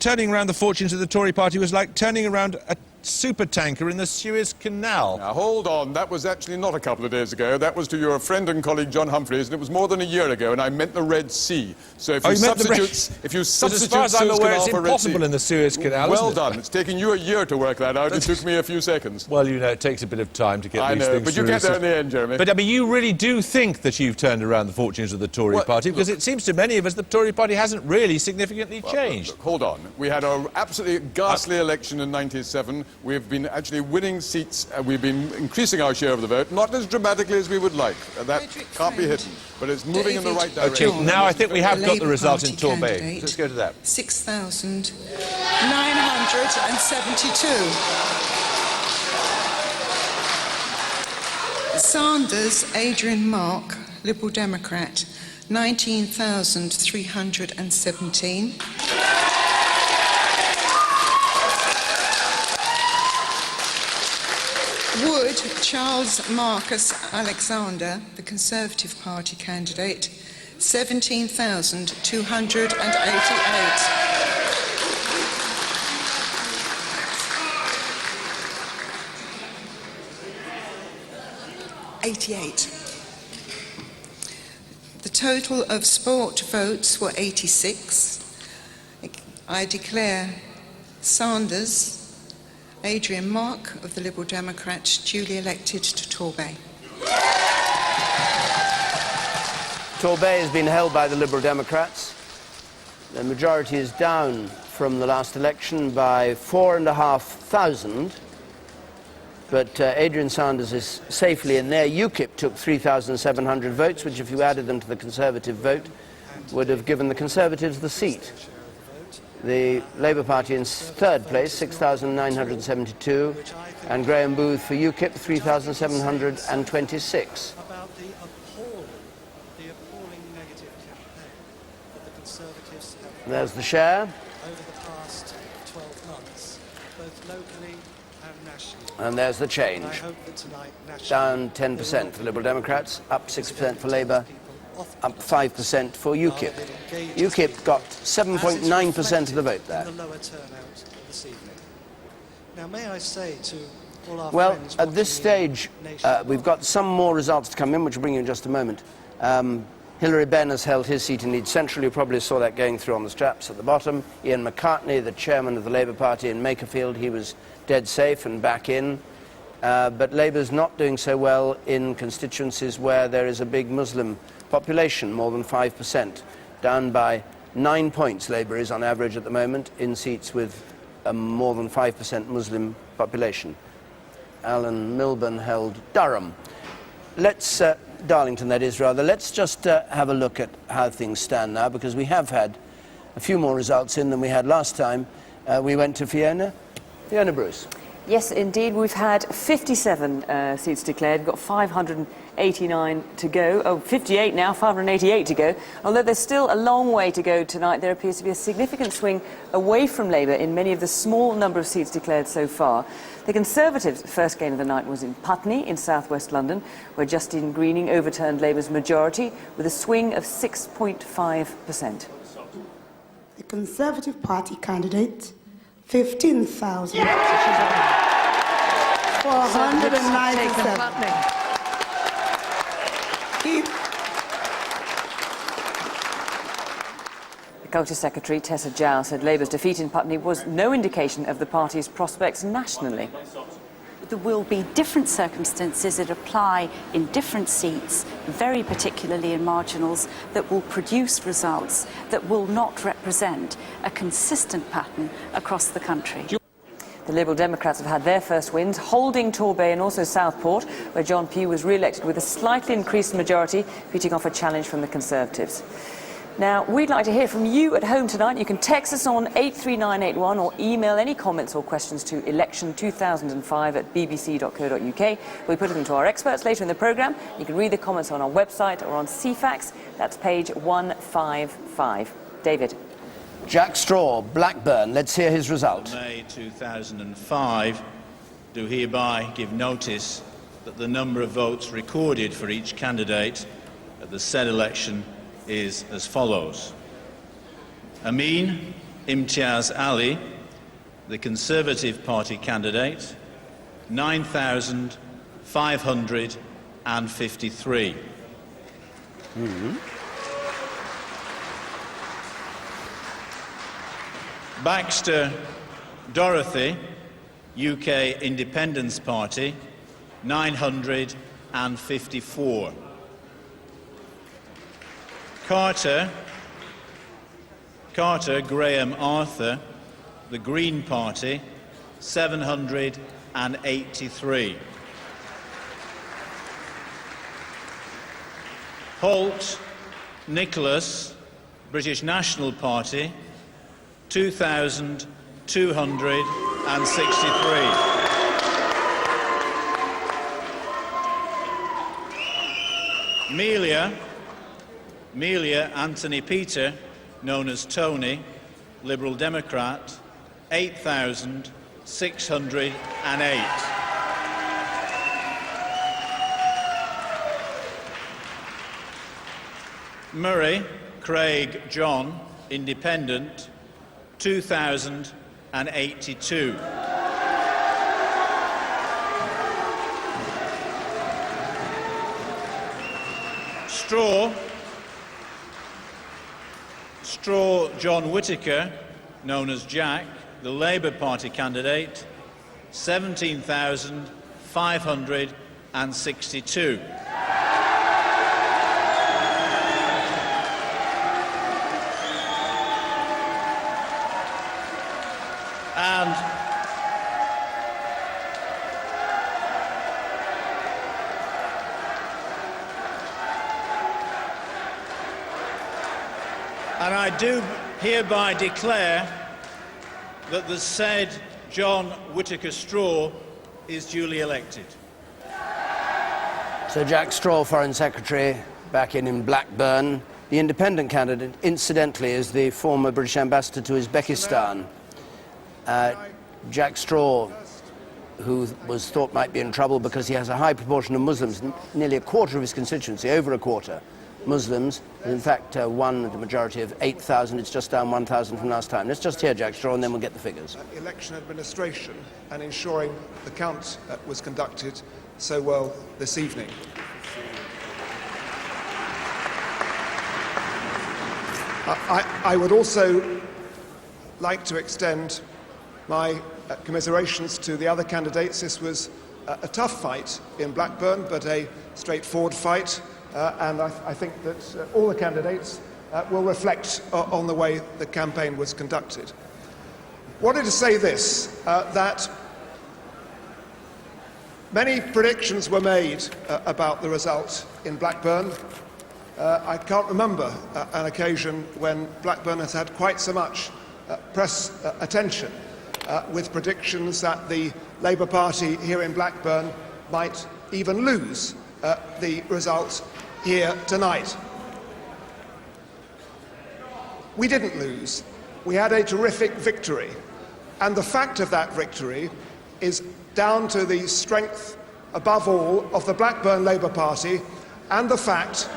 turning around the fortunes of the Tory party was like turning around a supertanker in the Suez Canal. Now, hold on. That was actually not a couple of days ago. That was to your friend and colleague John Humphreys, and it was more than a year ago, and I meant the Red Sea. So if you substitute as far as I'm aware, it's impossible in the Suez Canal, well isn't it? done. It's taking you a year to work that out. It took me a few seconds. Well, you know, it takes a bit of time to get I these know, things but through. you get there in the end, Jeremy. But, I mean, you really do think that you've turned around the fortunes of the Tory party? Because it seems to many of us the Tory party hasn't really significantly changed. Look, hold on. We had an absolutely ghastly election in '97. We've been actually winning seats, and we've been increasing our share of the vote, not as dramatically as we would like. That can't be hidden, but it's moving in the right direction. Okay, now I think we have got the result in Torbay. Let's go to that. 6,972. Sanders, Adrian Mark, Liberal Democrat, 19,317. Wood, Charles Marcus Alexander, the Conservative Party candidate, 17,288. The total of sport votes were 86. I declare Sanders, Adrian Mark of the Liberal Democrats duly elected to Torbay. Torbay has been held by the Liberal Democrats. The majority is down from the last election by 4,500. But Adrian Sanders is safely in there. UKIP took 3,700 votes, which if you added them to the Conservative vote, would have given the Conservatives the seat. The Labour Party in third place, 6,972, and Graham Booth for UKIP, 3,726. About the appalling negative campaign that the Conservatives have There's the share. over the past 12 months, both locally and nationally. And there's the change. And I hope that tonight, nationally, Down 10% for Liberal Democrats, up 6% for Labour, up 5% for UKIP. UKIP got 7.9% of the vote there. the lower turnout this evening. Now, may I say to all our Well, friends at this stage, we've got some more results to come in, which we'll bring you in just a moment. Hilary Benn has held his seat in Leeds Central. You probably saw that going through on the straps at the bottom. Ian McCartney, the chairman of the Labour Party in Makerfield, he was dead safe and back in. But Labour's not doing so well in constituencies where there is a big Muslim population, more than 5%. Down by 9 points, Labour is on average at the moment in seats with a more than 5% Muslim population. Alan Milburn held Durham. Let's, Darlington that is rather, let's just have a look at how things stand now, because we have had a few more results in than we had last time. We went to Fiona. Fiona Bruce. Yes, indeed. We've had 57 seats declared. We've got 589 to go. Oh, 58 now, 588 to go. Although there's still a long way to go tonight, there appears to be a significant swing away from Labour in many of the small number of seats declared so far. The Conservatives' first gain of the night was in Putney in southwest London, where Justine Greening overturned Labour's majority with a swing of 6.5%. The Conservative Party candidate, 15,497. The Culture Secretary, Tessa Jowell, said Labour's defeat in Putney was no indication of the party's prospects nationally. There will be different circumstances that apply in different seats, very particularly in marginals, that will produce results that will not represent a consistent pattern across the country. The Liberal Democrats have had their first wins, holding Torbay and also Southport, where John Pugh was re-elected with a slightly increased majority, beating off a challenge from the Conservatives. Now, we'd like to hear from you at home tonight. You can text us on 83981 or email any comments or questions to election2005@bbc.co.uk. We put them to our experts later in the programme. You can read the comments on our website or on CFAX. That's page 155. David. Jack Straw, Blackburn. Let's hear his result. May 2005 do hereby give notice that the number of votes recorded for each candidate at the said election is as follows. Amin Imtiaz Ali, the Conservative Party candidate, 9,553. Baxter Dorothy, UK Independence Party, 954. Carter Graham Arthur, the Green Party, 783. Holt Nicholas, British National Party, 2,263. Melia Anthony Peter, known as Tony, Liberal Democrat, 8,608. Murray Craig John, Independent, 2,082. Straw John Whittaker, known as Jack, the Labour Party candidate, 17,562. And I do hereby declare that the said John Whittaker Straw is duly elected. So Jack Straw, Foreign Secretary, back in Blackburn. The independent candidate, incidentally, is the former British ambassador to Uzbekistan. Jack Straw, who was thought might be in trouble because he has a high proportion of Muslims, nearly a quarter of his constituency, over a quarter, Muslims, in fact won the majority of 8,000. It's just down 1,000 from last time. Let's just hear Jack Straw and then we'll get the figures. Election administration and ensuring the count was conducted so well this evening. I would also like to extend my commiserations to the other candidates. This was a tough fight in Blackburn, but a straightforward fight, and I think that all the candidates will reflect on the way the campaign was conducted. Wanted to say this, that many predictions were made about the result in Blackburn. I can't remember an occasion when Blackburn has had quite so much press attention with predictions that the Labour Party here in Blackburn might even lose the result here tonight. We didn't lose. We had a terrific victory. And the fact of that victory is down to the strength, above all, of the Blackburn Labour Party and the fact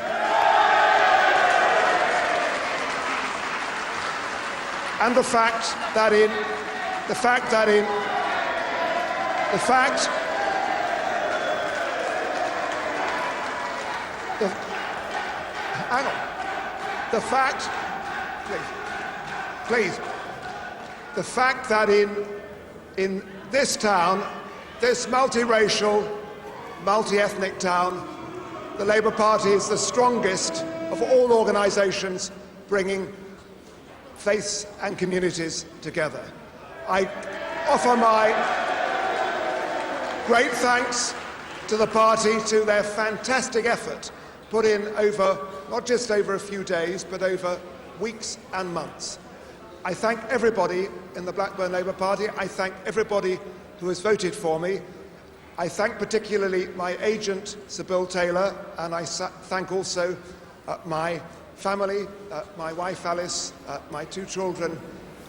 that in this town, this multiracial, multi-ethnic town, the Labour Party is the strongest of all organisations bringing faiths and communities together. I offer my great thanks to the party, to their fantastic effort put in over, not just over a few days, but over weeks and months. I thank everybody in the Blackburn Labour Party. I thank everybody who has voted for me. I thank particularly my agent, Sir Bill Taylor, and I thank also my family, my wife Alice, my two children,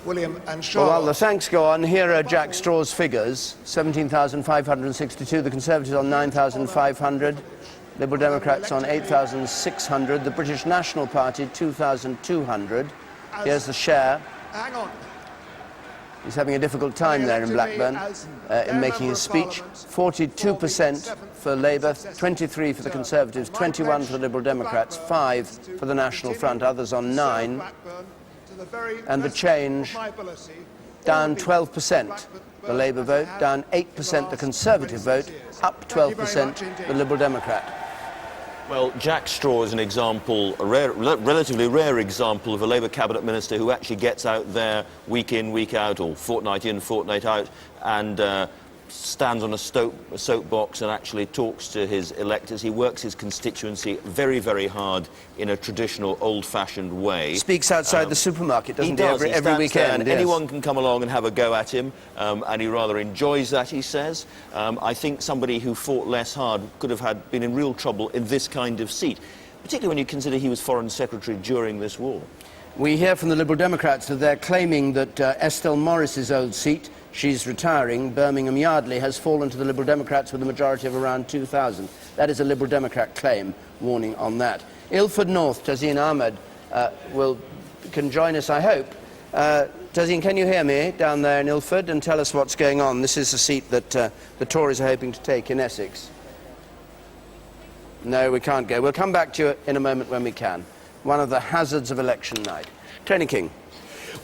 William and Charlotte. Well, while the thanks go on, here are Jack Straw's figures. 17,562, the Conservatives on 9,500, Liberal Democrats on 8,600, the British National Party 2,200. Here's the share. Hang on. He's having a difficult time there in Blackburn in making his speech. 42% for Labour, 23% for the Conservatives, 21% for the Liberal Democrats, 5% for the National Front, others on 9%. And the change, down 12%, the Labour vote, down 8% the Conservative vote, up 12% the Liberal Democrat. Well, Jack Straw is an example, a relatively rare example of a Labour cabinet minister who actually gets out there week in, week out, or fortnight in, fortnight out, and stands on a soapbox and actually talks to his electors. He works his constituency very, very hard in a traditional, old-fashioned way. Speaks outside the supermarket, doesn't he? Every weekend. Yes. Anyone can come along and have a go at him, and he rather enjoys that, he says. I think somebody who fought less hard could have been in real trouble in this kind of seat, particularly when you consider he was Foreign Secretary during this war. We hear from the Liberal Democrats that they're claiming that Estelle Morris's old seat, she's retiring, Birmingham Yardley, has fallen to the Liberal Democrats with a majority of around 2,000. That is a Liberal Democrat claim, warning on that. Ilford North, Tazeen Ahmed can join us, I hope. Tazeen, can you hear me down there in Ilford, and tell us what's going on? This is a seat that the Tories are hoping to take in Essex. No, we can't go. We'll come back to you in a moment when we can. One of the hazards of election night. Tony King.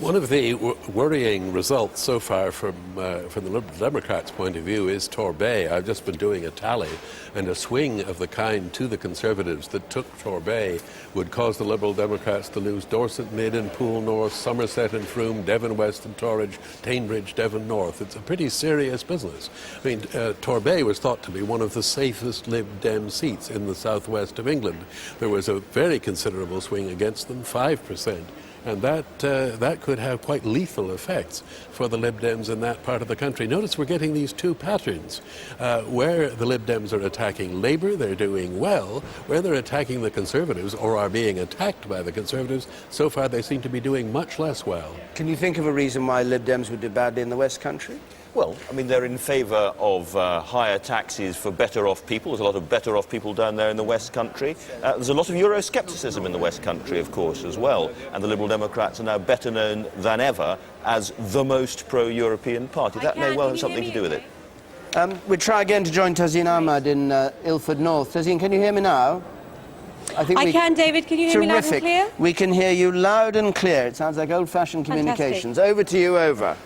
One of the worrying results so far from the Liberal Democrats' point of view is Torbay. I've just been doing a tally, and a swing of the kind to the Conservatives that took Torbay would cause the Liberal Democrats to lose Dorset Mid and Poole North, Somerset and Frome, Devon West and Torridge, Tainbridge, Devon North. It's a pretty serious business. I mean, Torbay was thought to be one of the safest Lib Dem seats in the southwest of England. There was a very considerable swing against them, 5%. And that could have quite lethal effects for the Lib Dems in that part of the country. Notice we're getting these two patterns. Where the Lib Dems are attacking Labour, they're doing well. Where they're attacking the Conservatives, or are being attacked by the Conservatives, so far they seem to be doing much less well. Can you think of a reason why Lib Dems would do badly in the West Country? Well, I mean, they're in favour of higher taxes for better-off people. There's a lot of better-off people down there in the West Country. There's a lot of Euroscepticism in the West Country, of course, as well. And the Liberal Democrats are now better known than ever as the most pro-European party. That may well have something to do with it. We try again to join Tazeen Ahmed in Ilford North. Tazeen, can you hear me now? I think I can, David. Can you hear me loud and terrific. clear? We can hear you loud and clear. It sounds like old-fashioned communications. Over to you, over.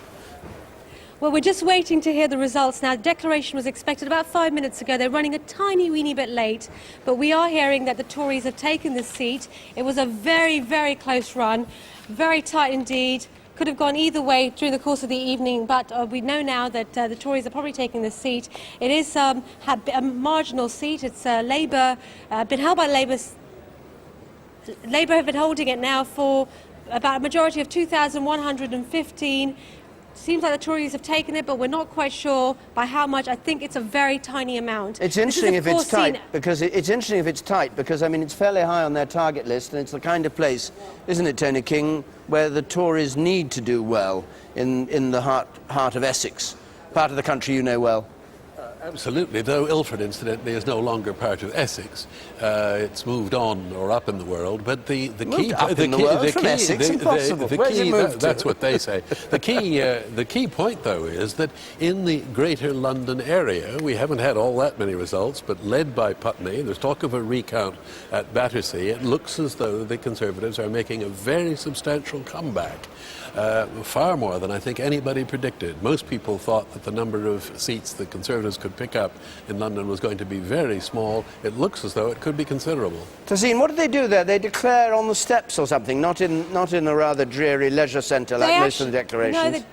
Well, we're just waiting to hear the results now. The declaration was expected about 5 minutes ago. They're running a tiny weeny bit late, but we are hearing that the Tories have taken this seat. It was a very, very close run, very tight indeed. Could have gone either way during the course of the evening, but we know now that the Tories are probably taking this seat. It is a marginal seat. It's Labour, been held by Labour. Labour have been holding it now for about a majority of 2,115. Seems like the Tories have taken it, but we're not quite sure by how much. I think it's a very tiny amount. It's interesting if it's tight, because I mean, it's fairly high on their target list, and it's the kind of place, isn't it, Tony King, where the Tories need to do well in the heart of Essex, part of the country you know well. Absolutely, though Ilford, incidentally, is no longer part of Essex. It's moved on or up in the world, but the key... That's what they say. The key point, though, is that in the Greater London area, we haven't had all that many results, but led by Putney, there's talk of a recount at Battersea. It looks as though the Conservatives are making a very substantial comeback. Far more than I think anybody predicted. Most people thought that the number of seats the Conservatives could pick up in London was going to be very small. It looks as though it could be considerable. Tazeen, what did they do there? They declare on the steps or something, not in a rather dreary leisure centre like most of the declarations. No,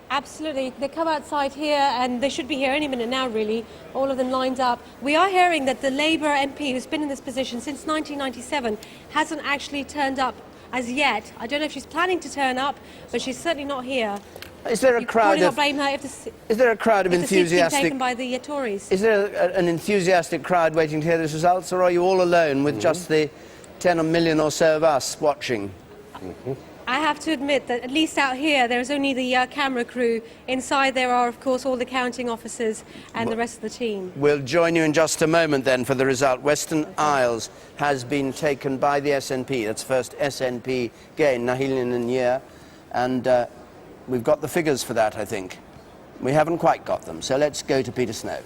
absolutely. They come outside here, and they should be here any minute now, really, all of them lined up. We are hearing that the Labour MP, who's been in this position since 1997, hasn't actually turned up as yet. I don't know if she's planning to turn up, but she's certainly not here. Is there a crowd of... blame her Is there a crowd of if the seat's been enthusiastic... taken by the Tories? Is there an enthusiastic crowd waiting to hear these results, or are you all alone with just the 10 million or so of us watching? I have to admit that at least out here there's only the camera crew. Inside there are, of course, all the counting officers and the rest of the team. We'll join you in just a moment then for the result. Western Isles has been taken by the SNP. That's first SNP gain, Nahilian and Year. And we've got the figures for that, I think. We haven't quite got them, so let's go to Peter Snow.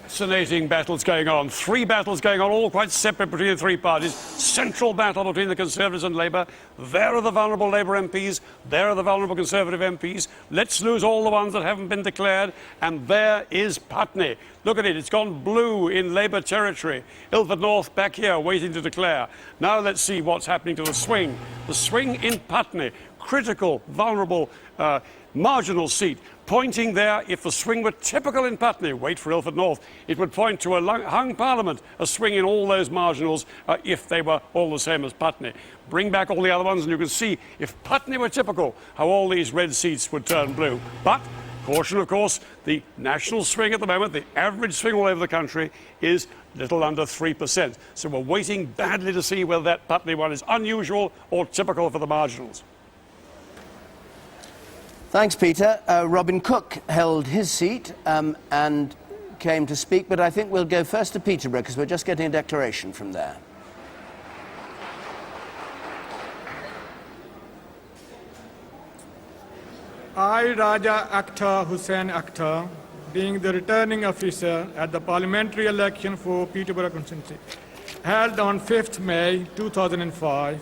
Fascinating battles going on. 3 battles going on, all quite separate between the 3 parties. Central battle between the Conservatives and Labour. There are the vulnerable Labour MPs. There are the vulnerable Conservative MPs. Let's lose all the ones that haven't been declared. And there is Putney. Look at it. It's gone blue in Labour territory. Ilford North back here waiting to declare. Now let's see what's happening to the swing. The swing in Putney. Critical, vulnerable, marginal seat. Pointing there, if the swing were typical in Putney, wait for Ilford North, it would point to a hung parliament, a swing in all those marginals if they were all the same as Putney. Bring back all the other ones and you can see, if Putney were typical, how all these red seats would turn blue. But, caution of course, the national swing at the moment, the average swing all over the country, is little under 3%. So we're waiting badly to see whether that Putney one is unusual or typical for the marginals. Thanks, Peter. Robin Cook held his seat and came to speak, but I think we'll go first to Peterborough because we're just getting a declaration from there. I, Raja Akhtar Hussain Akhtar, being the returning officer at the parliamentary election for Peterborough constituency, held on 5th May 2005,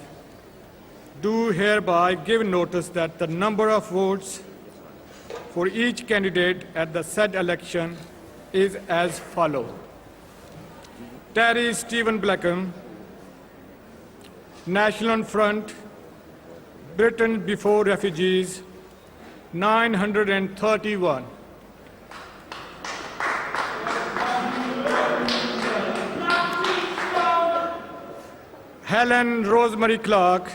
do hereby give notice that the number of votes for each candidate at the said election is as follows. Terry Stephen Blackham, National Front, Britain Before Refugees, 931. Helen Rosemary Clark,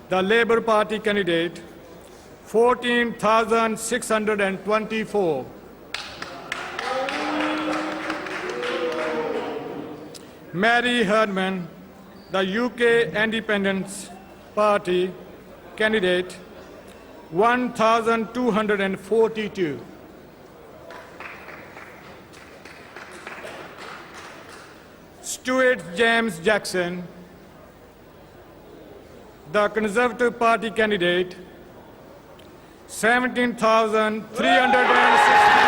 the Labour Party candidate, 14,624. Mary Herdman, the UK Independence Party candidate, 1,242. Stuart James Jackson, the Conservative Party candidate, 17,364.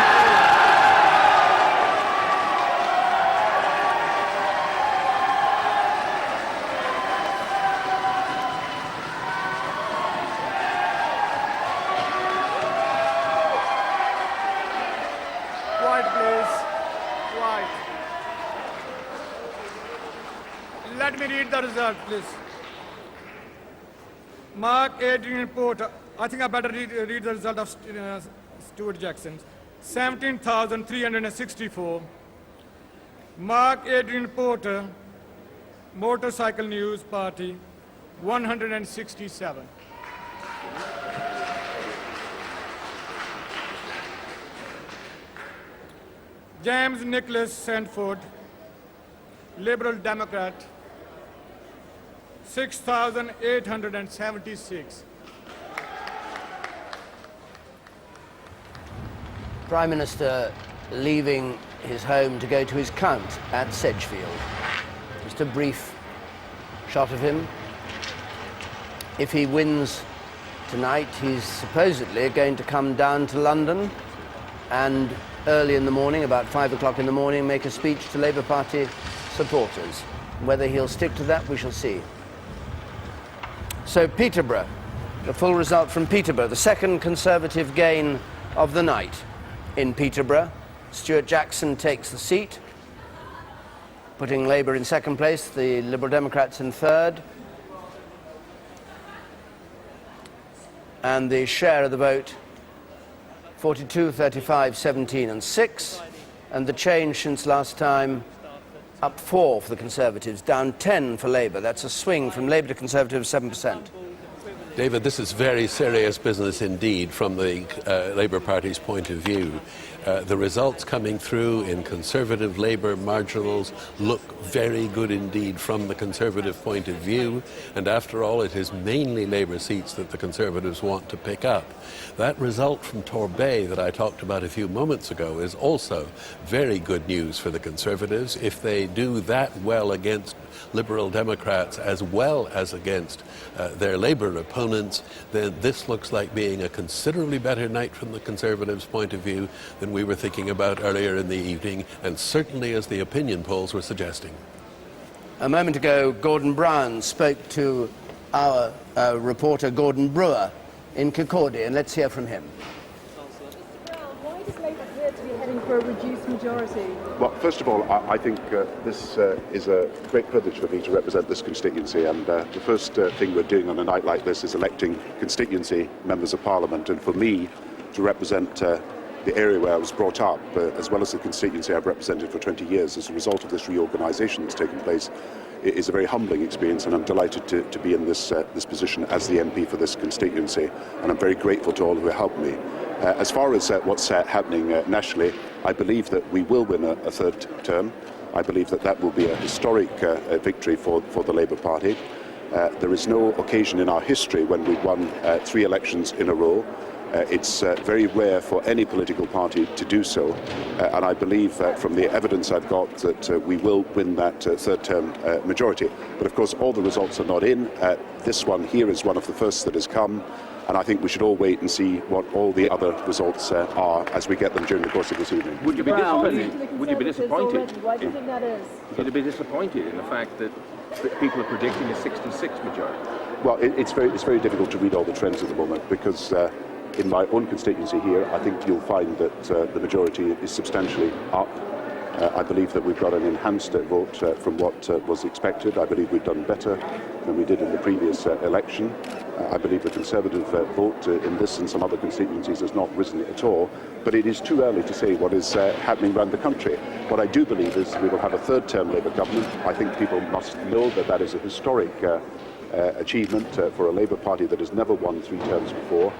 Quiet, please. Quiet. Let me read the result, please. Mark Adrian Porter. I think I better read the result of Stuart Jackson. 17,364. Mark Adrian Porter, Motorcycle News Party, 167. James Nicholas Sandford, Liberal Democrat, 6,876. Prime Minister leaving his home to go to his count at Sedgefield. Just a brief shot of him. If he wins tonight, he's supposedly going to come down to London and early in the morning, about 5 o'clock in the morning, make a speech to Labour Party supporters. Whether he'll stick to that, we shall see. So Peterborough, the full result from Peterborough, the second Conservative gain of the night in Peterborough. Stuart Jackson takes the seat, putting Labour in second place, the Liberal Democrats in third. And the share of the vote, 42, 35, 17 and 6. And the change since last time, up 4 for the Conservatives, down 10 for Labour. That's a swing from Labour to Conservatives, 7%. David, this is very serious business indeed from the Labour Party's point of view. The results coming through in Conservative Labour marginals look very good indeed from the Conservative point of view, and after all it is mainly Labour seats that the Conservatives want to pick up. That result from Torbay that I talked about a few moments ago is also very good news for the Conservatives. If they do that well against Liberal Democrats as well as against their Labour opponents, then this looks like being a considerably better night from the Conservatives' point of view than we were thinking about earlier in the evening, and certainly as the opinion polls were suggesting. A moment ago, Gordon Brown spoke to our reporter Gordon Brewer in Kirkcaldy, and let's hear from him. Why does Labour appear to be heading for a reduced majority? Well, first of all, I think this is a great privilege for me to represent this constituency, and the first thing we're doing on a night like this is electing constituency members of Parliament, and for me to represent the area where I was brought up, as well as the constituency I've represented for 20 years as a result of this reorganisation that's taken place, is a very humbling experience, and I'm delighted to be in this position as the MP for this constituency, and I'm very grateful to all who helped me. As far as what's happening nationally, I believe that we will win a third term. I believe that that will be a historic victory for the Labour Party. There is no occasion in our history when we've won 3 elections in a row. It's very rare for any political party to do so, and I believe from the evidence I've got that we will win that third term majority. But of course all the results are not in. This one here is one of the first that has come, and I think we should all wait and see what all the other results are as we get them during the course of this evening. Would you be disappointed? Would you be disappointed? Why do you think that is? Would you be disappointed in the fact that people are predicting a 66 majority? Well, it's very difficult to read all the trends at the moment, because in my own constituency here, I think you'll find that the majority is substantially up. I believe that we've got an enhanced vote from what was expected. I believe we've done better than we did in the previous election. I believe the Conservative vote in this and some other constituencies has not risen at all. But it is too early to say what is happening around the country. What I do believe is we will have a third-term Labour government. I think people must know that that is a historic achievement for a Labour Party that has never won 3 terms before.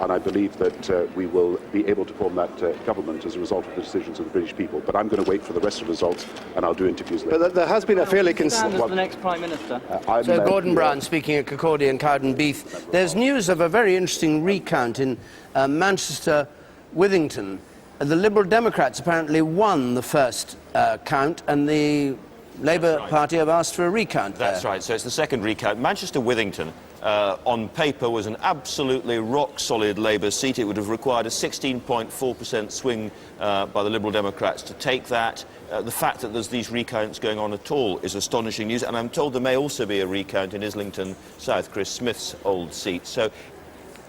And I believe that we will be able to form that government as a result of the decisions of the British people. But I'm going to wait for the rest of the results, and I'll do interviews later. But there has been a fairly the next Prime Minister. So Gordon Brown speaking at Kirkcaldy and Cowdenbeath. There's news of a very interesting recount in Manchester, Withington. The Liberal Democrats apparently won the first count, and the Labour Party have asked for a recount there. That's right, so it's the second recount. Manchester Withington, on paper, was an absolutely rock-solid Labour seat. It would have required a 16.4% swing by the Liberal Democrats to take that. The fact that there's these recounts going on at all is astonishing news, and I'm told there may also be a recount in Islington South, Chris Smith's old seat. So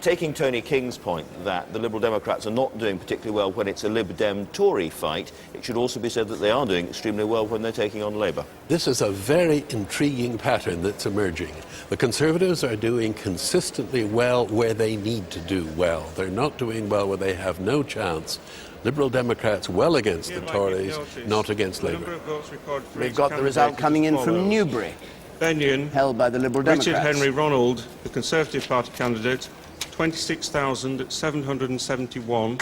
taking Tony King's point that the Liberal Democrats are not doing particularly well when it's a Lib Dem Tory fight, it should also be said that they are doing extremely well when they're taking on Labour. This is a very intriguing pattern that's emerging. The Conservatives are doing consistently well where they need to do well. They're not doing well where they have no chance. Liberal Democrats well against the Tories, not against Labour. We've got the result coming in from Newbury, Benyon, held by the Liberal Democrats. Richard Henry Ronald, the Conservative Party candidate, 26,771.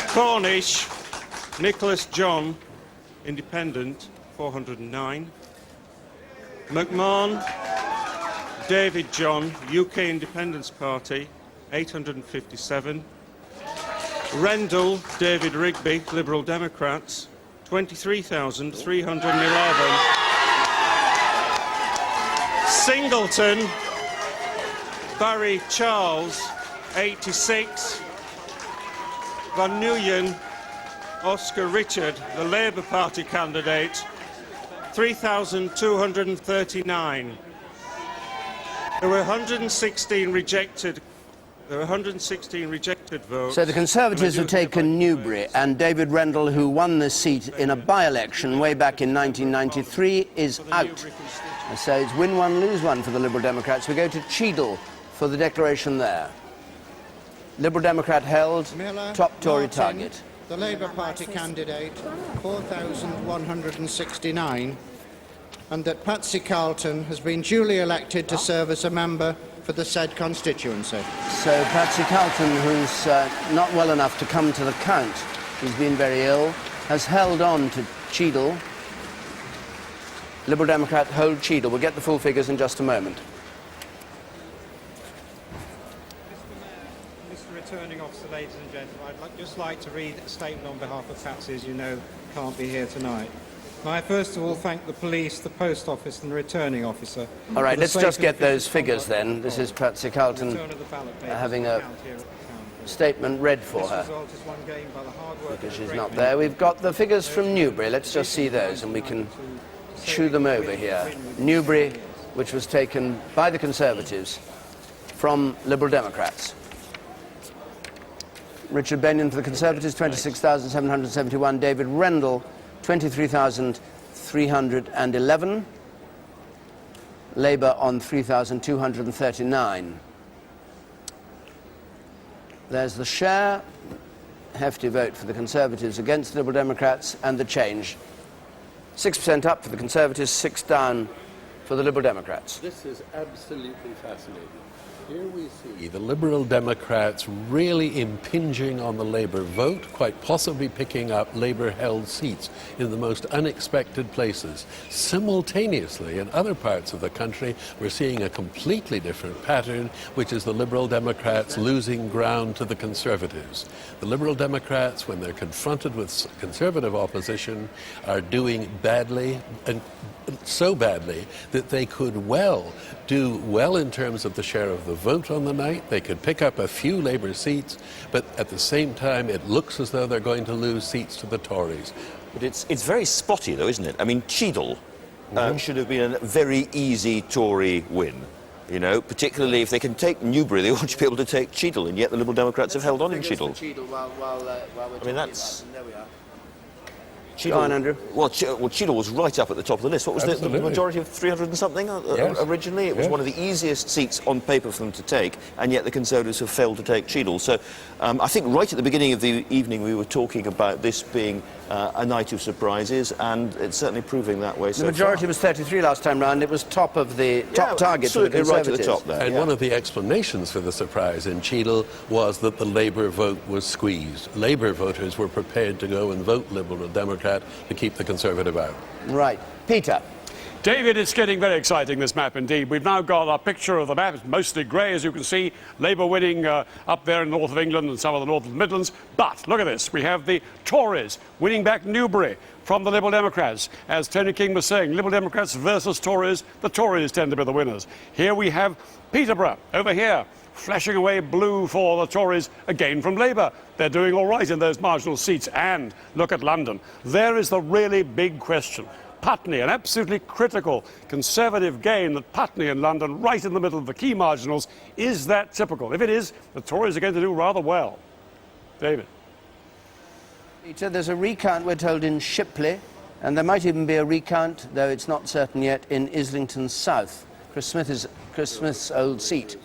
Cornish, Nicholas John, Independent, 409. McMahon, David John, UK Independence Party, 857. Rendell, David Rigby, Liberal Democrats, 23,311. Singleton, Barry Charles, 86. Van Nuyen, Oscar Richard, the Labour Party candidate, 3,239. There were 116 rejected. There were 116 rejected votes. So the Conservatives have taken Newbury, and David Rendell, who won this seat in a by-election way back in 1993, is out. So it's win one, lose one for the Liberal Democrats. We go to Cheadle for the declaration there. Liberal Democrat held, Miller, top Tory Martin, target. The Labour Party candidate, 4,169, and that Patsy Carlton has been duly elected to serve as a member for the said constituency. So Patsy Carlton, who's not well enough to come to the count, he's been very ill, has held on to Cheadle. Liberal Democrat hold Cheadle. We'll get the full figures in just a moment. Mr. Returning Officer, ladies and gentlemen, I'd just like to read a statement on behalf of Patsy, as you know, can't be here tonight. May I first of all thank the police, the post office and the returning officer. All right, let's just get those figures then. This is Patsy Carlton having a statement read for her, because she's not there. We've got the figures from Newbury. Let's just see those and we can chew them over here. Newbury, which was taken by the Conservatives from Liberal Democrats. Richard Benyon for the Conservatives, 26,771. David Rendell, 23,311. Labour on 3,239. There's the share. Hefty vote for the Conservatives against the Liberal Democrats, and the change. 6% up for the Conservatives, 6 down for the Liberal Democrats. This is absolutely fascinating. Here we see the Liberal Democrats really impinging on the Labour vote, quite possibly picking up Labour-held seats in the most unexpected places. Simultaneously, in other parts of the country, we're seeing a completely different pattern, which is the Liberal Democrats losing ground to the Conservatives. The Liberal Democrats, when they're confronted with Conservative opposition, are doing badly, and so badly that they could do well in terms of the share of the vote on the night. They could pick up a few Labour seats, but at the same time it looks as though they're going to lose seats to the Tories. But it's very spotty though, isn't it? I mean, Cheadle should have been a very easy Tory win. You know, particularly if they can take Newbury, they ought to be able to take Cheadle, and yet the Liberal Democrats have held on in Cheadle. I mean, that's... There we are. Cheadle, Go on, Andrew. Well, Cheadle was right up at the top of the list. What was the majority of 300 and something originally? It was one of the easiest seats on paper for them to take, and yet the Conservatives have failed to take Cheadle. So I think right at the beginning of the evening we were talking about this being a night of surprises, and it's certainly proving that way so The majority far. was 33 last time round. It was top of the top target for the Conservatives. Right at the top there. And one of the explanations for the surprise in Cheadle was that the Labour vote was squeezed. Labour voters were prepared to go and vote Liberal or Democrat to keep the Conservative out. Right. Peter. David, it's getting very exciting, this map indeed. We've now got a picture of the map. It's mostly grey, as you can see. Labour winning up there in the north of England and some of the north of the Midlands. But look at this. We have the Tories winning back Newbury from the Liberal Democrats. As Tony King was saying, Liberal Democrats versus Tories. The Tories tend to be the winners. Here we have Peterborough over here, flashing away blue for the Tories, again from Labour. They're doing all right in those marginal seats. And look at London. There is the really big question. Putney, an absolutely critical Conservative gain at Putney in London, right in the middle of the key marginals. Is that typical? If it is, the Tories are going to do rather well. David. Peter, there's a recount, we're told, in Shipley, and there might even be a recount, though it's not certain yet, in Islington South, Chris Smith's old seat.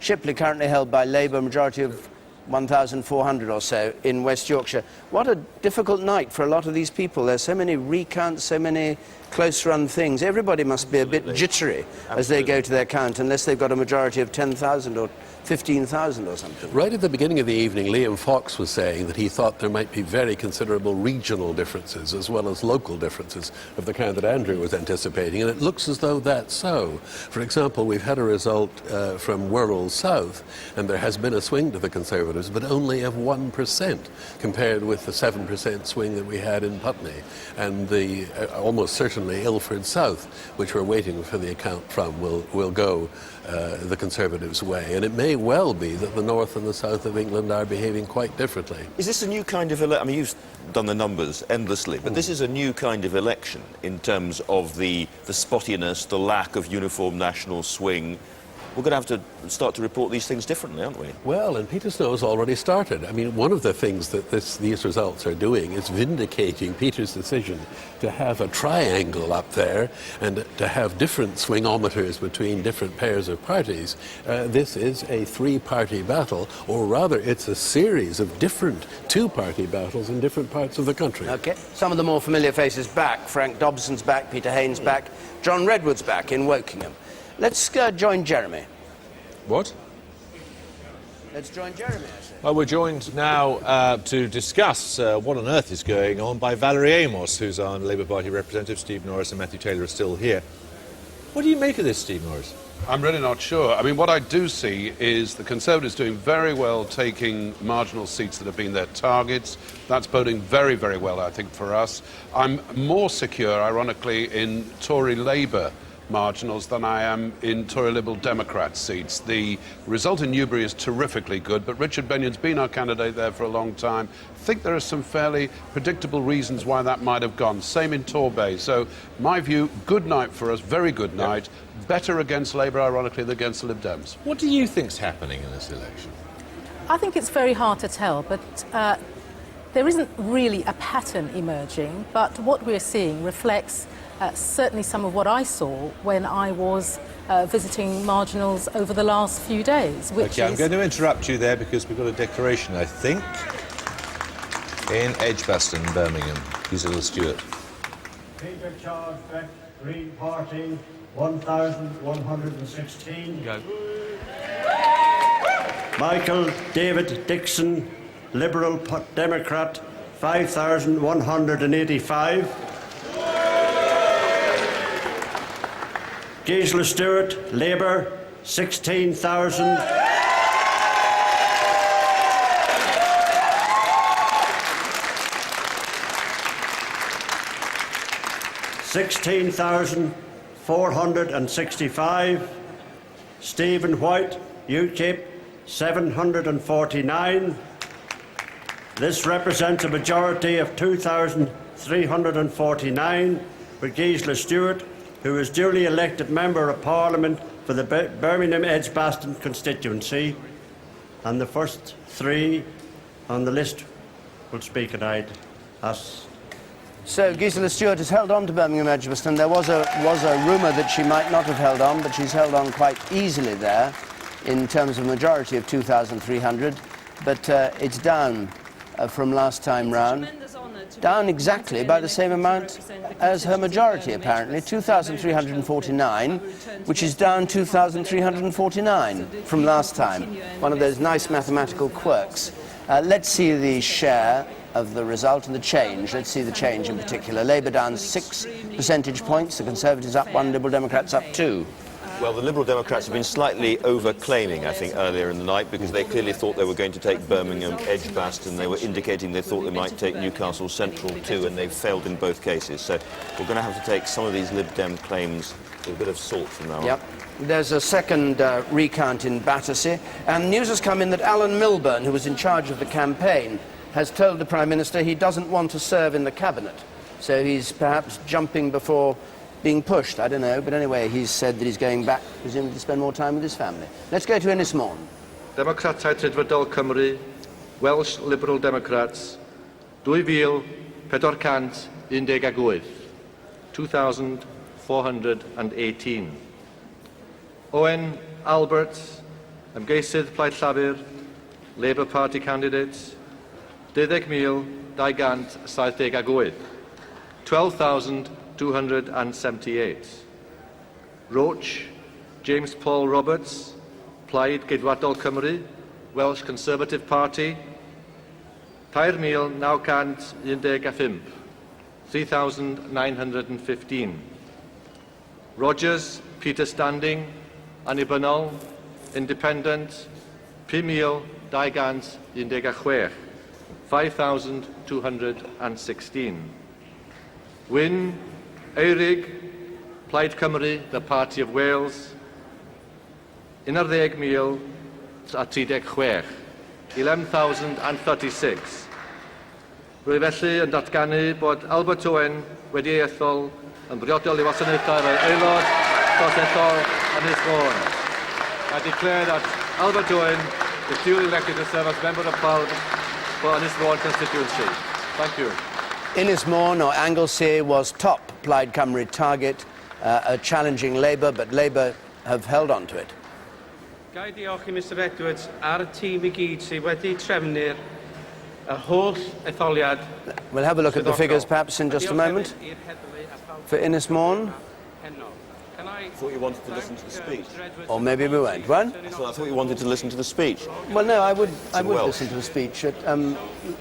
Shipley currently held by Labour, majority of 1,400 or so in West Yorkshire. What a difficult night for a lot of these people. There's so many recounts, so many close-run things. Everybody must be a bit jittery as they go to their count, unless they've got a majority of 10,000 or 15,000 or something. Right at the beginning of the evening, Liam Fox was saying that he thought there might be very considerable regional differences as well as local differences of the kind that Andrew was anticipating, and it looks as though that's so. For example, we've had a result from Wirral South, and there has been a swing to the Conservatives, but only of 1% compared with the 7% swing that we had in Putney, and the almost certainly Ilford South, which we're waiting for the account from, will go the Conservatives' way. And it may well be that the north and the south of England are behaving quite differently. Is this a new kind of election? I mean, you've done the numbers endlessly, but this is a new kind of election in terms of the spottiness, the lack of uniform national swing. We're going to have to start to report these things differently, aren't we? Well, and Peter Snow's already started. I mean, one of the things that these results are doing is vindicating Peter's decision to have a triangle up there and to have different swingometers between different pairs of parties. This is a three-party battle, or rather, it's a series of different two-party battles in different parts of the country. Okay, some of the more familiar faces back. Frank Dobson's back, Peter Haynes back, John Redwood's back in Wokingham. Let's join Jeremy. What? Let's join Jeremy, I say. Well, we're joined now to discuss what on earth is going on by Valerie Amos, who's our Labour Party representative. Steve Norris and Matthew Taylor are still here. What do you make of this, Steve Norris? I'm really not sure. I mean, what I do see is the Conservatives doing very well taking marginal seats that have been their targets. That's boding very, very well, I think, for us. I'm more secure, ironically, in Tory Labour marginals than I am in Tory Liberal Democrat seats. The result in Newbury is terrifically good, but Richard Benyon's been our candidate there for a long time. I think there are some fairly predictable reasons why that might have gone. Same in Torbay. So, my view, good night for us, very good night. Better against Labour, ironically, than against the Lib Dems. What do you think's happening in this election? I think it's very hard to tell, but there isn't really a pattern emerging, but what we're seeing reflects certainly some of what I saw when I was visiting marginals over the last few days. I'm going to interrupt you there because we've got a declaration, I think, in Edgbaston, Birmingham. Gisela Stewart. Peter Charles Beck, Green Party, 1,116. Go. Michael David Dixon, Liberal Democrat, 5,185. Gisela Stewart, Labour, 16,000. $16,465. Stephen White, UKIP, 749. This represents a majority of 2,349, with Gisela Stewart, who is duly elected Member of Parliament for the Birmingham Edgbaston constituency. And the first three on the list will speak, and I'd ask. So Gisela Stewart has held on to Birmingham Edgbaston. There was a rumour that she might not have held on, but she's held on quite easily there in terms of majority of 2,300. But it's down from last time round. Down exactly by the same amount as her majority, apparently, 2,349, which is down 2,349 from last time. One of those nice mathematical quirks. Let's see the share of the result and the change. Let's see the change in particular. Labour down 6 percentage points, the Conservatives up 1, Liberal Democrats up 2. Well, the Liberal Democrats have been slightly over-claiming, I think, earlier in the night, because they clearly thought they were going to take Birmingham, Edgbaston. They were indicating they thought they might take Newcastle Central too, and they've failed in both cases. So we're going to have to take some of these Lib Dem claims with a bit of salt from now on. Yep. There's a second recount in Battersea, and news has come in that Alan Milburn, who was in charge of the campaign, has told the Prime Minister he doesn't want to serve in the Cabinet. So he's perhaps jumping before being pushed, I don't know. But anyway, he's said that he's going back, presumably to spend more time with his family. Let's go to Ynys Môn. Democratau Tydfedol Cymru, Welsh Liberal Democrats, 2,418, 2,418. Owen Albert, ymgeisydd Plaid Llafur, Labour Party candidates, 12,278, 12,278. Roach, James Paul Roberts, Plaid Geidwadol Cymru, Welsh Conservative Party, 3,915, 3,915. Rogers, Peter Standing, Annibynnol, Independent, 5,216, 5,216. Wyn, Eirig, Plaid Cymru, the Party of Wales, 11,036, 11,036. Rwy felly yn datganu bod Albert Owen wedi ei ethol yn briodol i wasanaethau fel aelod prosethol Ynys Môn. I declare that Albert Owen is duly elected to serve as Member of Parliament for Ynys Môn constituency. Thank you. Ynys Môn, or Anglesey, was top Plaid Cymru target, challenging Labour, but Labour have held on to it. Gai diolch i Mr Edwards a'r tîm I gyd sydd wedi trefnu'r holl etholiad. We'll have a look at the figures perhaps in just a moment. For Ynys Môn. I thought you wanted to listen to the speech. Or maybe we won't. What? I thought you wanted to listen to the speech. Well, no, I would listen to the speech.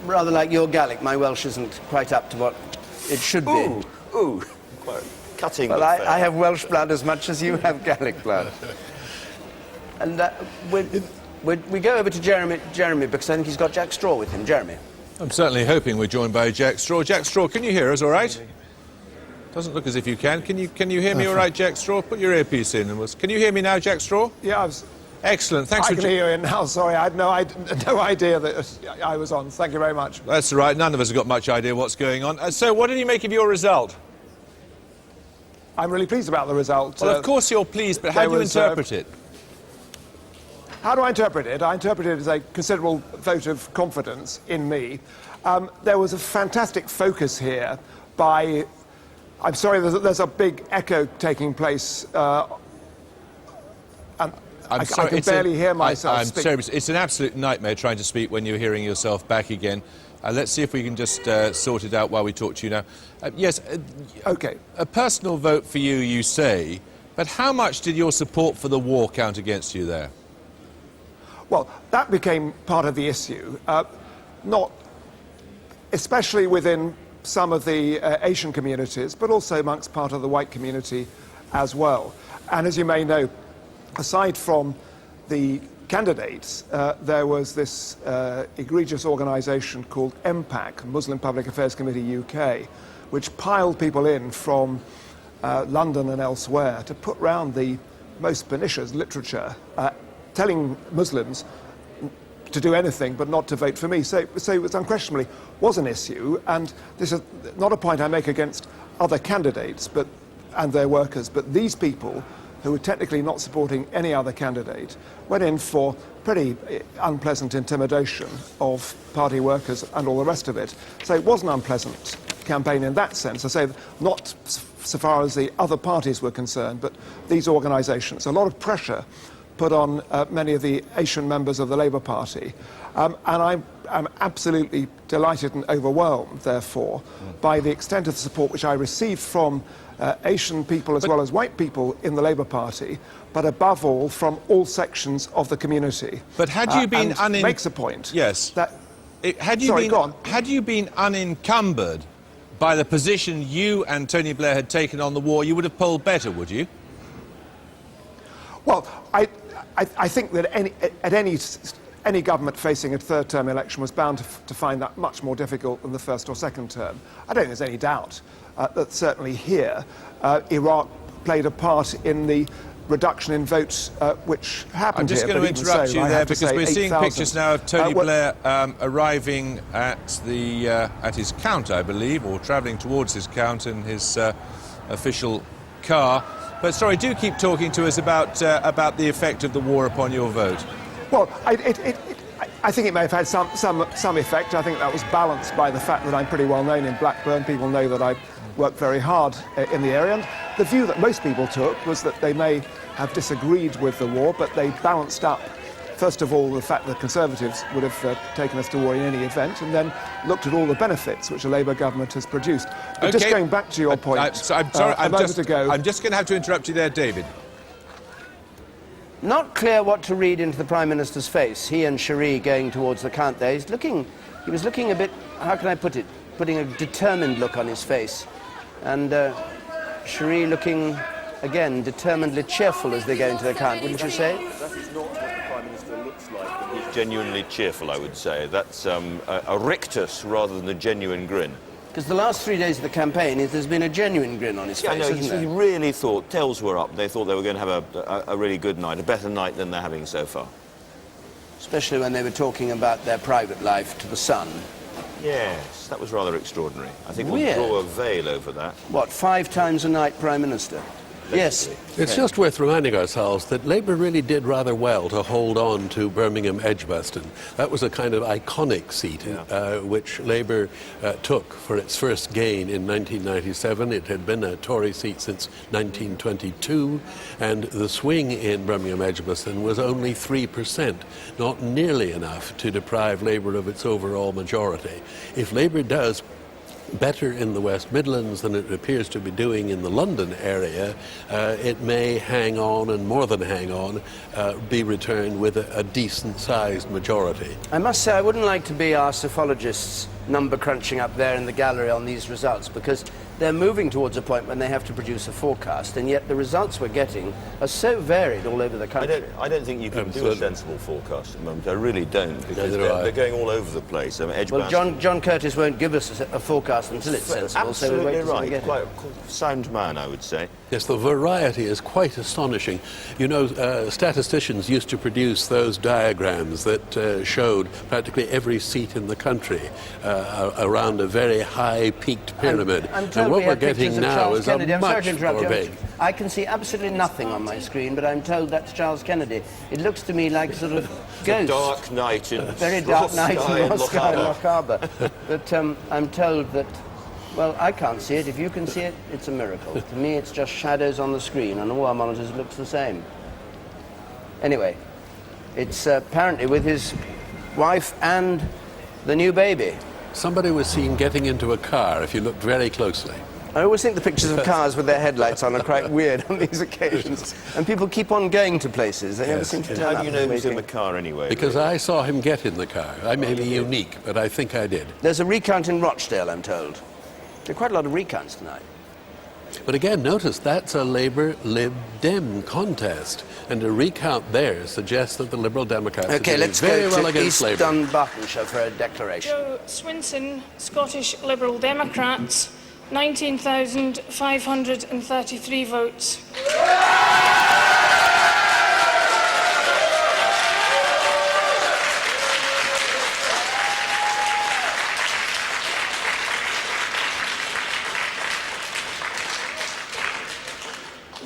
Rather like your Gaelic, my Welsh isn't quite up to what it should be. Ooh, quite cutting. Well, I have Welsh blood as much as you have Gaelic blood. And we go over to Jeremy, because I think he's got Jack Straw with him. Jeremy. I'm certainly hoping we're joined by Jack Straw. Jack Straw, can you hear us all right? Doesn't look as if you can. Can you hear me all right, Jack Straw? Put your earpiece in. Can you hear me now, Jack Straw? Yeah, excellent. Thanks I for... can hear you now. Sorry, I had no idea that I was on. Thank you very much. That's all right. None of us have got much idea what's going on. So what did you make of your result? I'm really pleased about the result. Well, of course you're pleased, but how do you interpret it? How do I interpret it? I interpret it as a considerable vote of confidence in me. There was a fantastic focus here by... I'm sorry, there's a big echo taking place. I can barely hear myself I'm speak. sorry, it's an absolute nightmare trying to speak when you're hearing yourself back again. Let's see if we can just sort it out while we talk to you now. Yes, okay. A personal vote for you, you say, but how much did your support for the war count against you there? Well, that became part of the issue, not especially within some of the Asian communities, but also amongst part of the white community as well. And as you may know, aside from the candidates, there was this egregious organisation called MPAC, Muslim Public Affairs Committee UK, which piled people in from London and elsewhere to put round the most pernicious literature, telling Muslims to do anything but not to vote for me. So it unquestionably was an issue, and this is not a point I make against other candidates and their workers, but these people who were technically not supporting any other candidate went in for pretty unpleasant intimidation of party workers and all the rest of it. So it was an unpleasant campaign in that sense. I say not so far as the other parties were concerned, but these organisations. A lot of pressure put on many of the Asian members of the Labour Party. And I'm absolutely delighted and overwhelmed, therefore, by the extent of the support which I received from Asian people as well as white people in the Labour Party, but above all from all sections of the community. But had you been makes a point. Yes. That had you been unencumbered by the position you and Tony Blair had taken on the war, you would have polled better, would you? Well, I think that any government facing a third-term election was bound to find that much more difficult than the first or second term. I don't think there's any doubt that certainly here Iraq played a part in the reduction in votes which happened I'm just here. going to interrupt you there because we're seeing 8,000. pictures now of Tony Blair arriving at his count, I believe, or travelling towards his count in his official car. But sorry, do keep talking to us about the effect of the war upon your vote. Well, I think it may have had some effect. I think that was balanced by the fact that I'm pretty well known in Blackburn. People know that I work very hard in the area. And the view that most people took was that they may have disagreed with the war, but they balanced up, first of all, the fact that Conservatives would have taken us to war in any event, and then looked at all the benefits which a Labour government has produced. But just going back to your point, I'm sorry, a moment ago... I'm just going to have to interrupt you there, David. Not clear what to read into the Prime Minister's face. He and Cherie going towards the count there. He was looking a bit, how can I put it, putting a determined look on his face. And Cherie looking, again, determinedly cheerful as they go into the count, wouldn't you say? That is not what the Prime Minister looks like when he's genuinely cheerful, I would say. That's a rictus rather than a genuine grin. Because the last 3 days of the campaign, there's been a genuine grin on his face, hasn't there? He really thought, tails were up, they thought they were going to have a really good night, a better night than they're having so far. Especially when they were talking about their private life to the Sun. Yes, that was rather extraordinary. I think Weird. we'll draw a veil over that. What, 5 times a night Prime Minister? Yes. It's just worth reminding ourselves that Labour really did rather well to hold on to Birmingham Edgbaston. That was a kind of iconic seat which Labour took for its first gain in 1997. It had been a Tory seat since 1922, and the swing in Birmingham Edgbaston was only 3%, not nearly enough to deprive Labour of its overall majority. If Labour does better in the West Midlands than it appears to be doing in the London area, it may hang on, and more than hang on, be returned with a decent-sized majority. I must say I wouldn't like to be our psephologists number crunching up there in the gallery on these results, because they're moving towards a point when they have to produce a forecast, and yet the results we're getting are so varied all over the country. I don't think you can do a sensible forecast at the moment. I really don't, because they're going all over the place. I mean, well, John Curtis won't give us a forecast until it's sensible. Absolutely so right. Quite a sound man, I would say. Yes, the variety is quite astonishing. You know, statisticians used to produce those diagrams that showed practically every seat in the country around a very high-peaked pyramid. And what we're getting now is a much more vague. I can see absolutely nothing on my screen, but I'm told that's Charles Kennedy. It looks to me like sort of ghost. Dark night in very dark night in Moscow and Loch Harbour. But I'm told that, well, I can't see it. If you can see it, it's a miracle. To me, it's just shadows on the screen. On all our monitors, it looks the same. Anyway, it's apparently with his wife and the new baby. Somebody was seen getting into a car, if you looked very closely. I always think the pictures of cars with their headlights on are quite weird on these occasions. And people keep on going to places. They never seem to turn up. How do you know who's in the car anyway? Because I saw him get in the car. I may be unique, but I think I did. There's a recount in Rochdale, I'm told. There are quite a lot of recounts tonight. But again, notice that's a Labour-Lib Dem contest. And a recount there suggests that the Liberal Democrats are doing very well against Labour. Let's go to East Dunbartonshire for a declaration. Joe Swinson, Scottish Liberal Democrats, 19,533 votes.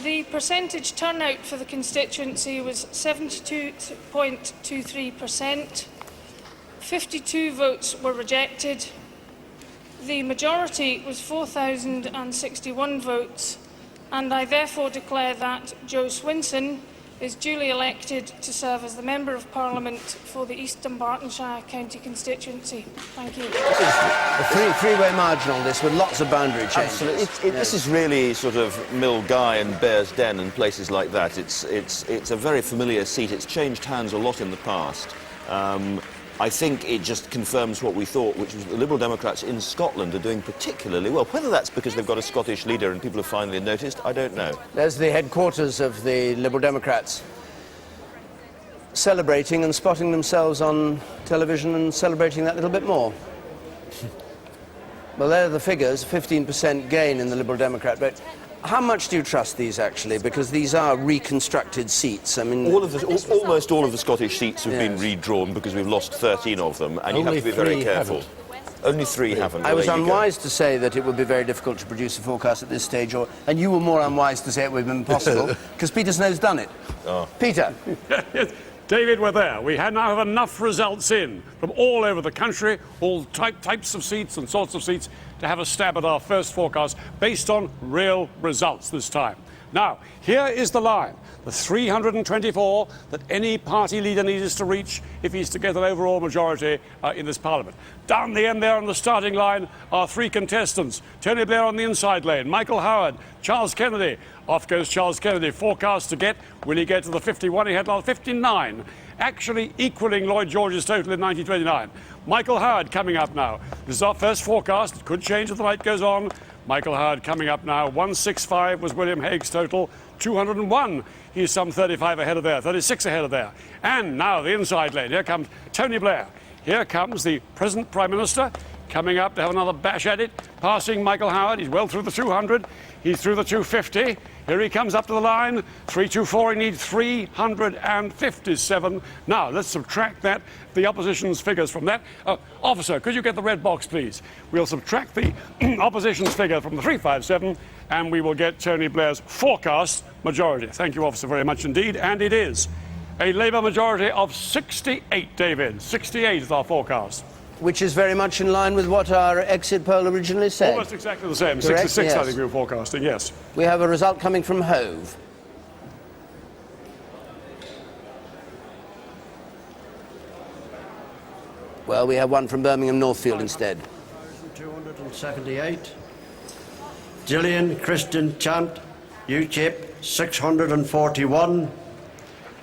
The percentage turnout for the constituency was 72.23%. 52 votes were rejected. The majority was 4,061 votes, and I therefore declare that Joe Swinson is duly elected to serve as the Member of Parliament for the East Dunbartonshire County constituency. Thank you. This is a three-way margin on this with lots of boundary changes. Absolutely. This is really sort of Mill Guy and Bears Den and places like that. It's a very familiar seat. It's changed hands a lot in the past. I think it just confirms what we thought, which was that the Liberal Democrats in Scotland are doing particularly well. Whether that's because they've got a Scottish leader and people have finally noticed, I don't know. There's the headquarters of the Liberal Democrats, celebrating and spotting themselves on television and celebrating that little bit more. Well, there are the figures, 15% gain in the Liberal Democrat vote. How much do you trust these, actually? Because these are reconstructed seats. I mean, almost all of the Scottish seats have been redrawn because we've lost 13 of them, and you have to be very careful. Only 3 haven't. I was unwise to say that it would be very difficult to produce a forecast at this stage, and you were more unwise to say it would have been impossible, because Peter Snow's done it. Oh. Peter. David, we're there. We now have enough results in from all over the country, all types of seats and sorts of seats, to have a stab at our first forecast based on real results this time. Now, here is the line, the 324 that any party leader needs to reach if he's to get an overall majority in this Parliament. Down the end there on the starting line are 3 contestants. Tony Blair on the inside lane, Michael Howard, Charles Kennedy. Off goes Charles Kennedy, forecast to get, will he get to the 51 he had last, 59, actually equaling Lloyd George's total in 1929. Michael Howard coming up now. This is our first forecast. It could change as the night goes on. Michael Howard coming up now. 165 was William Hague's total. 201. He's some 35 ahead of there, 36 ahead of there. And now the inside lane. Here comes Tony Blair. Here comes the present Prime Minister coming up to have another bash at it, passing Michael Howard. He's well through the 200. He's through the 250. Here he comes up to the line. 324. He needs 357. Now, let's subtract that, the opposition's figures from that. Officer, could you get the red box, please? We'll subtract the opposition's figure from the 357, and we will get Tony Blair's forecast majority. Thank you, officer, very much indeed. And it is a Labour majority of 68, David. 68 is our forecast. Which is very much in line with what our exit poll originally said. Almost exactly the same. Correct? 66, yes. I think we were forecasting, yes. We have a result coming from Hove. Well, we have one from Birmingham Northfield instead. 278. Gillian Christian Chant, UKIP, 641.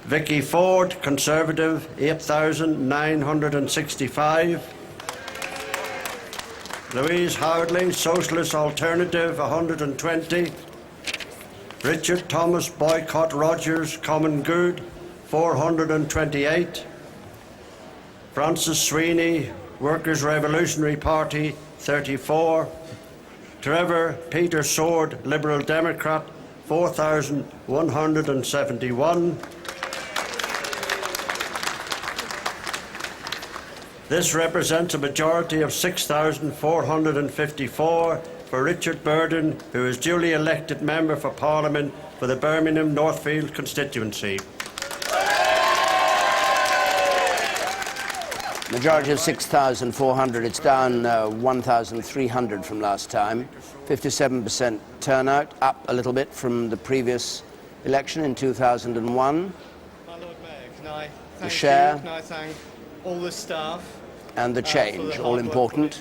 Vicky Ford, Conservative, 8,965. Louise Howardley, Socialist Alternative, 120. Richard Thomas Boycott Rogers, Common Good, 428. Francis Sweeney, Workers' Revolutionary Party, 34. Trevor Peter Sword, Liberal Democrat, 4,171. This represents a majority of 6,454 for Richard Burden, who is duly elected Member for Parliament for the Birmingham Northfield constituency. Majority of 6,400. It's down 1,300 from last time. 57% turnout, up a little bit from the previous election in 2001. My Lord Mayor, can I thank you? Can I thank all the staff? And the change, all important.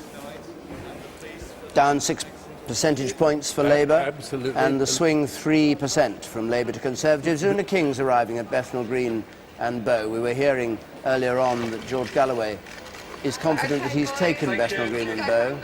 Down 6 percentage points for Labour. Absolutely. And the swing 3% from Labour to Conservatives. Una King's arriving at Bethnal Green and Bow. We were hearing earlier on that George Galloway is confident that he's taken Bethnal Green and Bow.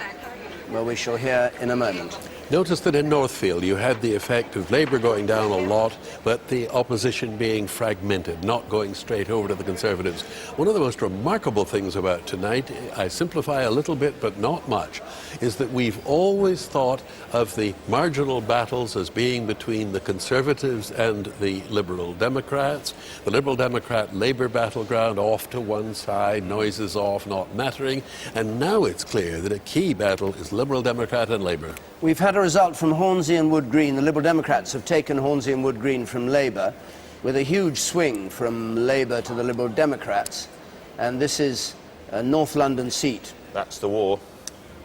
Well, we shall hear in a moment. Notice that in Northfield you had the effect of Labour going down a lot, but the opposition being fragmented, not going straight over to the Conservatives. One of the most remarkable things about tonight, I simplify a little bit but not much, is that we've always thought of the marginal battles as being between the Conservatives and the Liberal Democrats. The Liberal Democrat-Labour battleground off to one side, noises off, not mattering. And now it's clear that a key battle is Liberal Democrat and Labour. We've had a result from Hornsey and Wood Green. The Liberal Democrats have taken Hornsey and Wood Green from Labour, with a huge swing from Labour to the Liberal Democrats. And this is a North London seat. That's the war.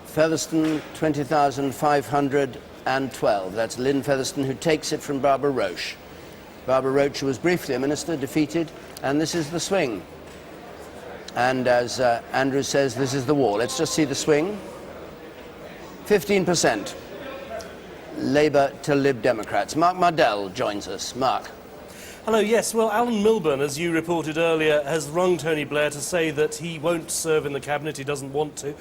Featherstone, 20,512. That's Lynn Featherstone, who takes it from Barbara Roche. Barbara Roche, who was briefly a minister, defeated, and this is the swing. And as Andrew says, this is the war. Let's just see the swing. 15%. Labour to Lib Democrats. Mark Mardell joins us. Mark. Hello, yes. Well, Alan Milburn, as you reported earlier, has rung Tony Blair to say that he won't serve in the cabinet, he doesn't want to.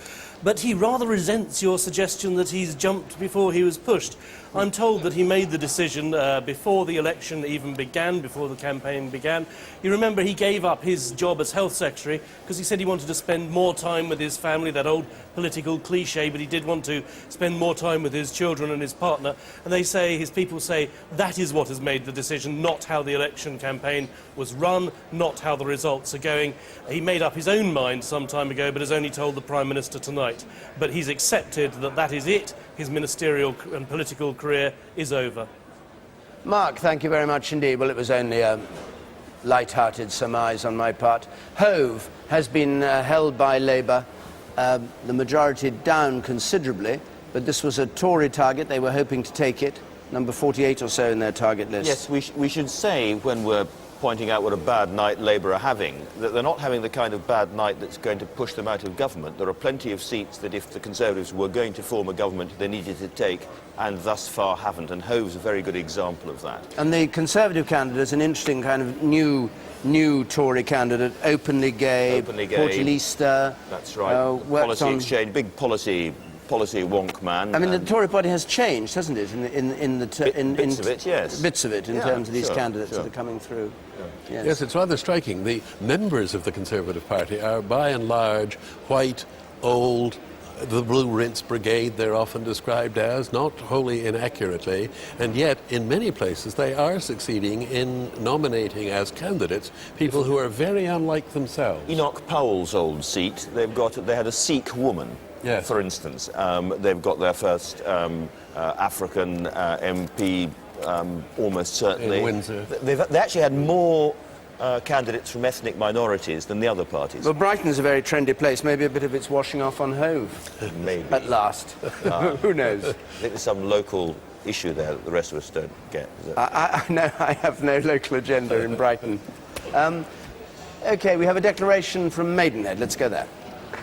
But he rather resents your suggestion that he's jumped before he was pushed. I'm told that he made the decision before the election even began, before the campaign began. You remember he gave up his job as Health Secretary because he said he wanted to spend more time with his family, that old political cliche, but he did want to spend more time with his children and his partner. And they say, his people say, that is what has made the decision, not how the election campaign was run, not how the results are going. He made up his own mind some time ago, but has only told the Prime Minister tonight. But he's accepted that that is it. His ministerial and political career is over. Mark, thank you very much indeed. Well, it was only a light-hearted surmise on my part. Hove has been held by Labour, the majority down considerably, but this was a Tory target. They were hoping to take it, number 48 or so in their target list. Yes, we should say, when we're pointing out what a bad night Labour are having, that they're not having the kind of bad night that's going to push them out of government. There are plenty of seats that if the Conservatives were going to form a government, they needed to take, and thus far haven't, and Hove's a very good example of that. And the Conservative candidate is an interesting kind of new Tory candidate, openly gay, Portalista. That's right. Policy exchange, big policy wonk man. I mean, the Tory party has changed, hasn't it? Bits of it, yes. Bits of it, in terms of these candidates that are coming through. Yes, it's rather striking. The members of the Conservative Party are, by and large, white, old, the Blue Rinse Brigade, they're often described as, not wholly inaccurately, and yet, in many places, they are succeeding in nominating as candidates people who are very unlike themselves. Enoch Powell's old seat, they had a Sikh woman. Yes. For instance, they've got their first African MP, almost certainly. In Windsor. They actually had more candidates from ethnic minorities than the other parties. Well, Brighton's a very trendy place. Maybe a bit of it's washing off on Hove. Maybe. At last. Who knows? I think there's some local issue there that the rest of us don't get. No, I have no local agenda in Brighton. OK, we have a declaration from Maidenhead. Let's go there.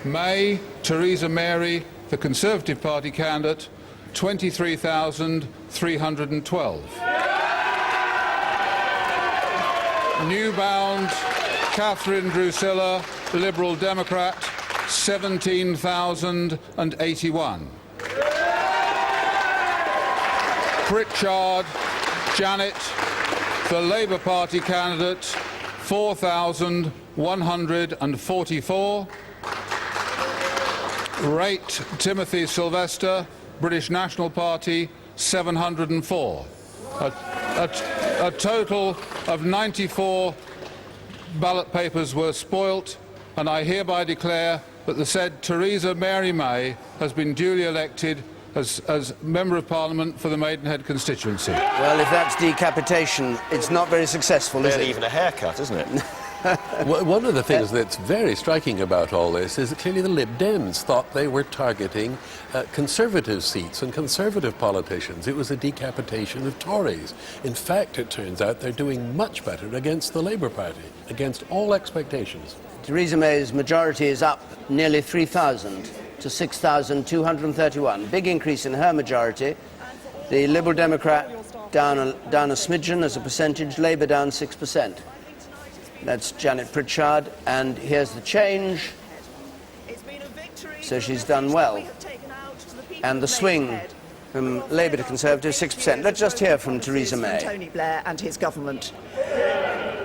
May Theresa Mary, the Conservative Party candidate, 23,312. Newbound Catherine Drusilla, Liberal Democrat, 17,081. Pritchard Janet, the Labour Party candidate, 4,144. Rate Timothy Sylvester, British National Party, 704. A total of 94 ballot papers were spoilt, and I hereby declare that the said Theresa Mary May has been duly elected as Member of Parliament for the Maidenhead constituency. Well, if that's decapitation, it's not very successful, is it? Barely even a haircut, isn't it? One of the things that's very striking about all this is that clearly the Lib Dems thought they were targeting Conservative seats and Conservative politicians. It was a decapitation of Tories. In fact, it turns out they're doing much better against the Labour Party, against all expectations. Theresa May's majority is up nearly 3,000 to 6,231. Big increase in her majority. The Liberal Democrat down a smidgen as a percentage, Labour down 6%. That's Janet Pritchard, and here's the change. So she's done well. And the swing from Labour to Conservative, 6%. Let's just hear from Theresa May. Tony Blair and his government.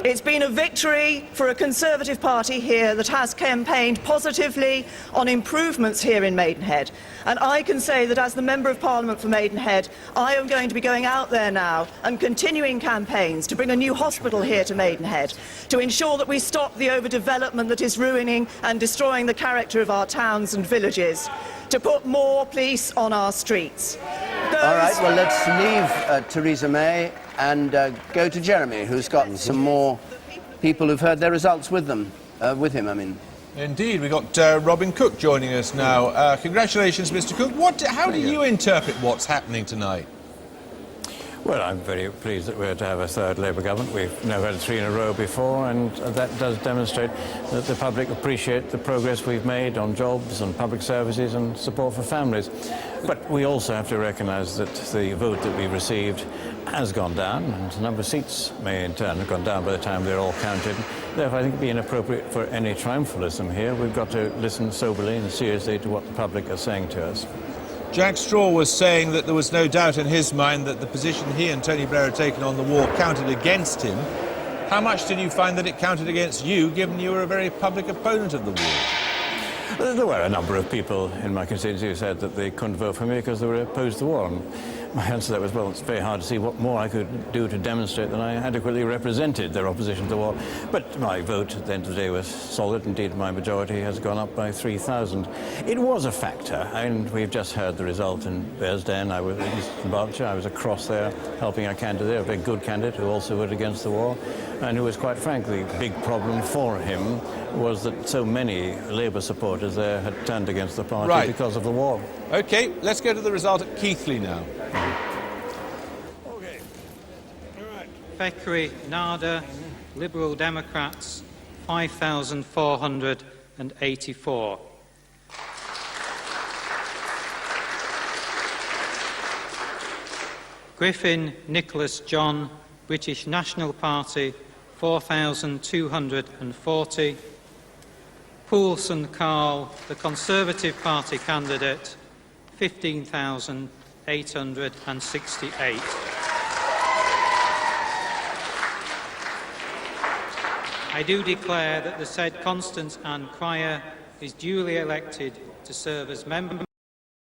It's been a victory for a Conservative Party here that has campaigned positively on improvements here in Maidenhead. And I can say that as the Member of Parliament for Maidenhead, I am going to be going out there now and continuing campaigns to bring a new hospital here to Maidenhead, to ensure that we stop the overdevelopment that is ruining and destroying the character of our towns and villages, to put more police on our streets. All right, well, let's leave Theresa May and go to Jeremy, who's got some more people who've heard their results with him, Indeed, we've got Robin Cook joining us now. Congratulations, Mr. Cook. How do you interpret what's happening tonight? Well, I'm very pleased that we're to have a third Labour government. We've never had 3 in a row before, and that does demonstrate that the public appreciate the progress we've made on jobs and public services and support for families. But we also have to recognise that the vote that we received has gone down, and the number of seats may in turn have gone down by the time they're all counted. Therefore, I think it would be inappropriate for any triumphalism here. We've got to listen soberly and seriously to what the public are saying to us. Jack Straw was saying that there was no doubt in his mind that the position he and Tony Blair had taken on the war counted against him. How much did you find that it counted against you, given you were a very public opponent of the war? There were a number of people in my constituency who said that they couldn't vote for me because they were opposed to the war. And my answer to that was, well, it's very hard to see what more I could do to demonstrate that I adequately represented their opposition to the war. But my vote at the end of the day was solid. Indeed, my majority has gone up by 3,000. It was a factor, and we've just heard the result in Bearsden. I was in Eastern Berkshire. I was across there helping our candidate there, a very good candidate who also voted against the war, and who was, quite frankly, the big problem for him was that so many Labour supporters there had turned against the party because of the war. OK, let's go to the result at Keighley now. OK. All right. Thackeray, Nada, Liberal Democrats, 5,484. Griffin, Nicholas John, British National Party, 4,240. Poulsen Carl, the Conservative Party candidate, 15,868. I do declare that the said Constance Ann Cryer is duly elected to serve as member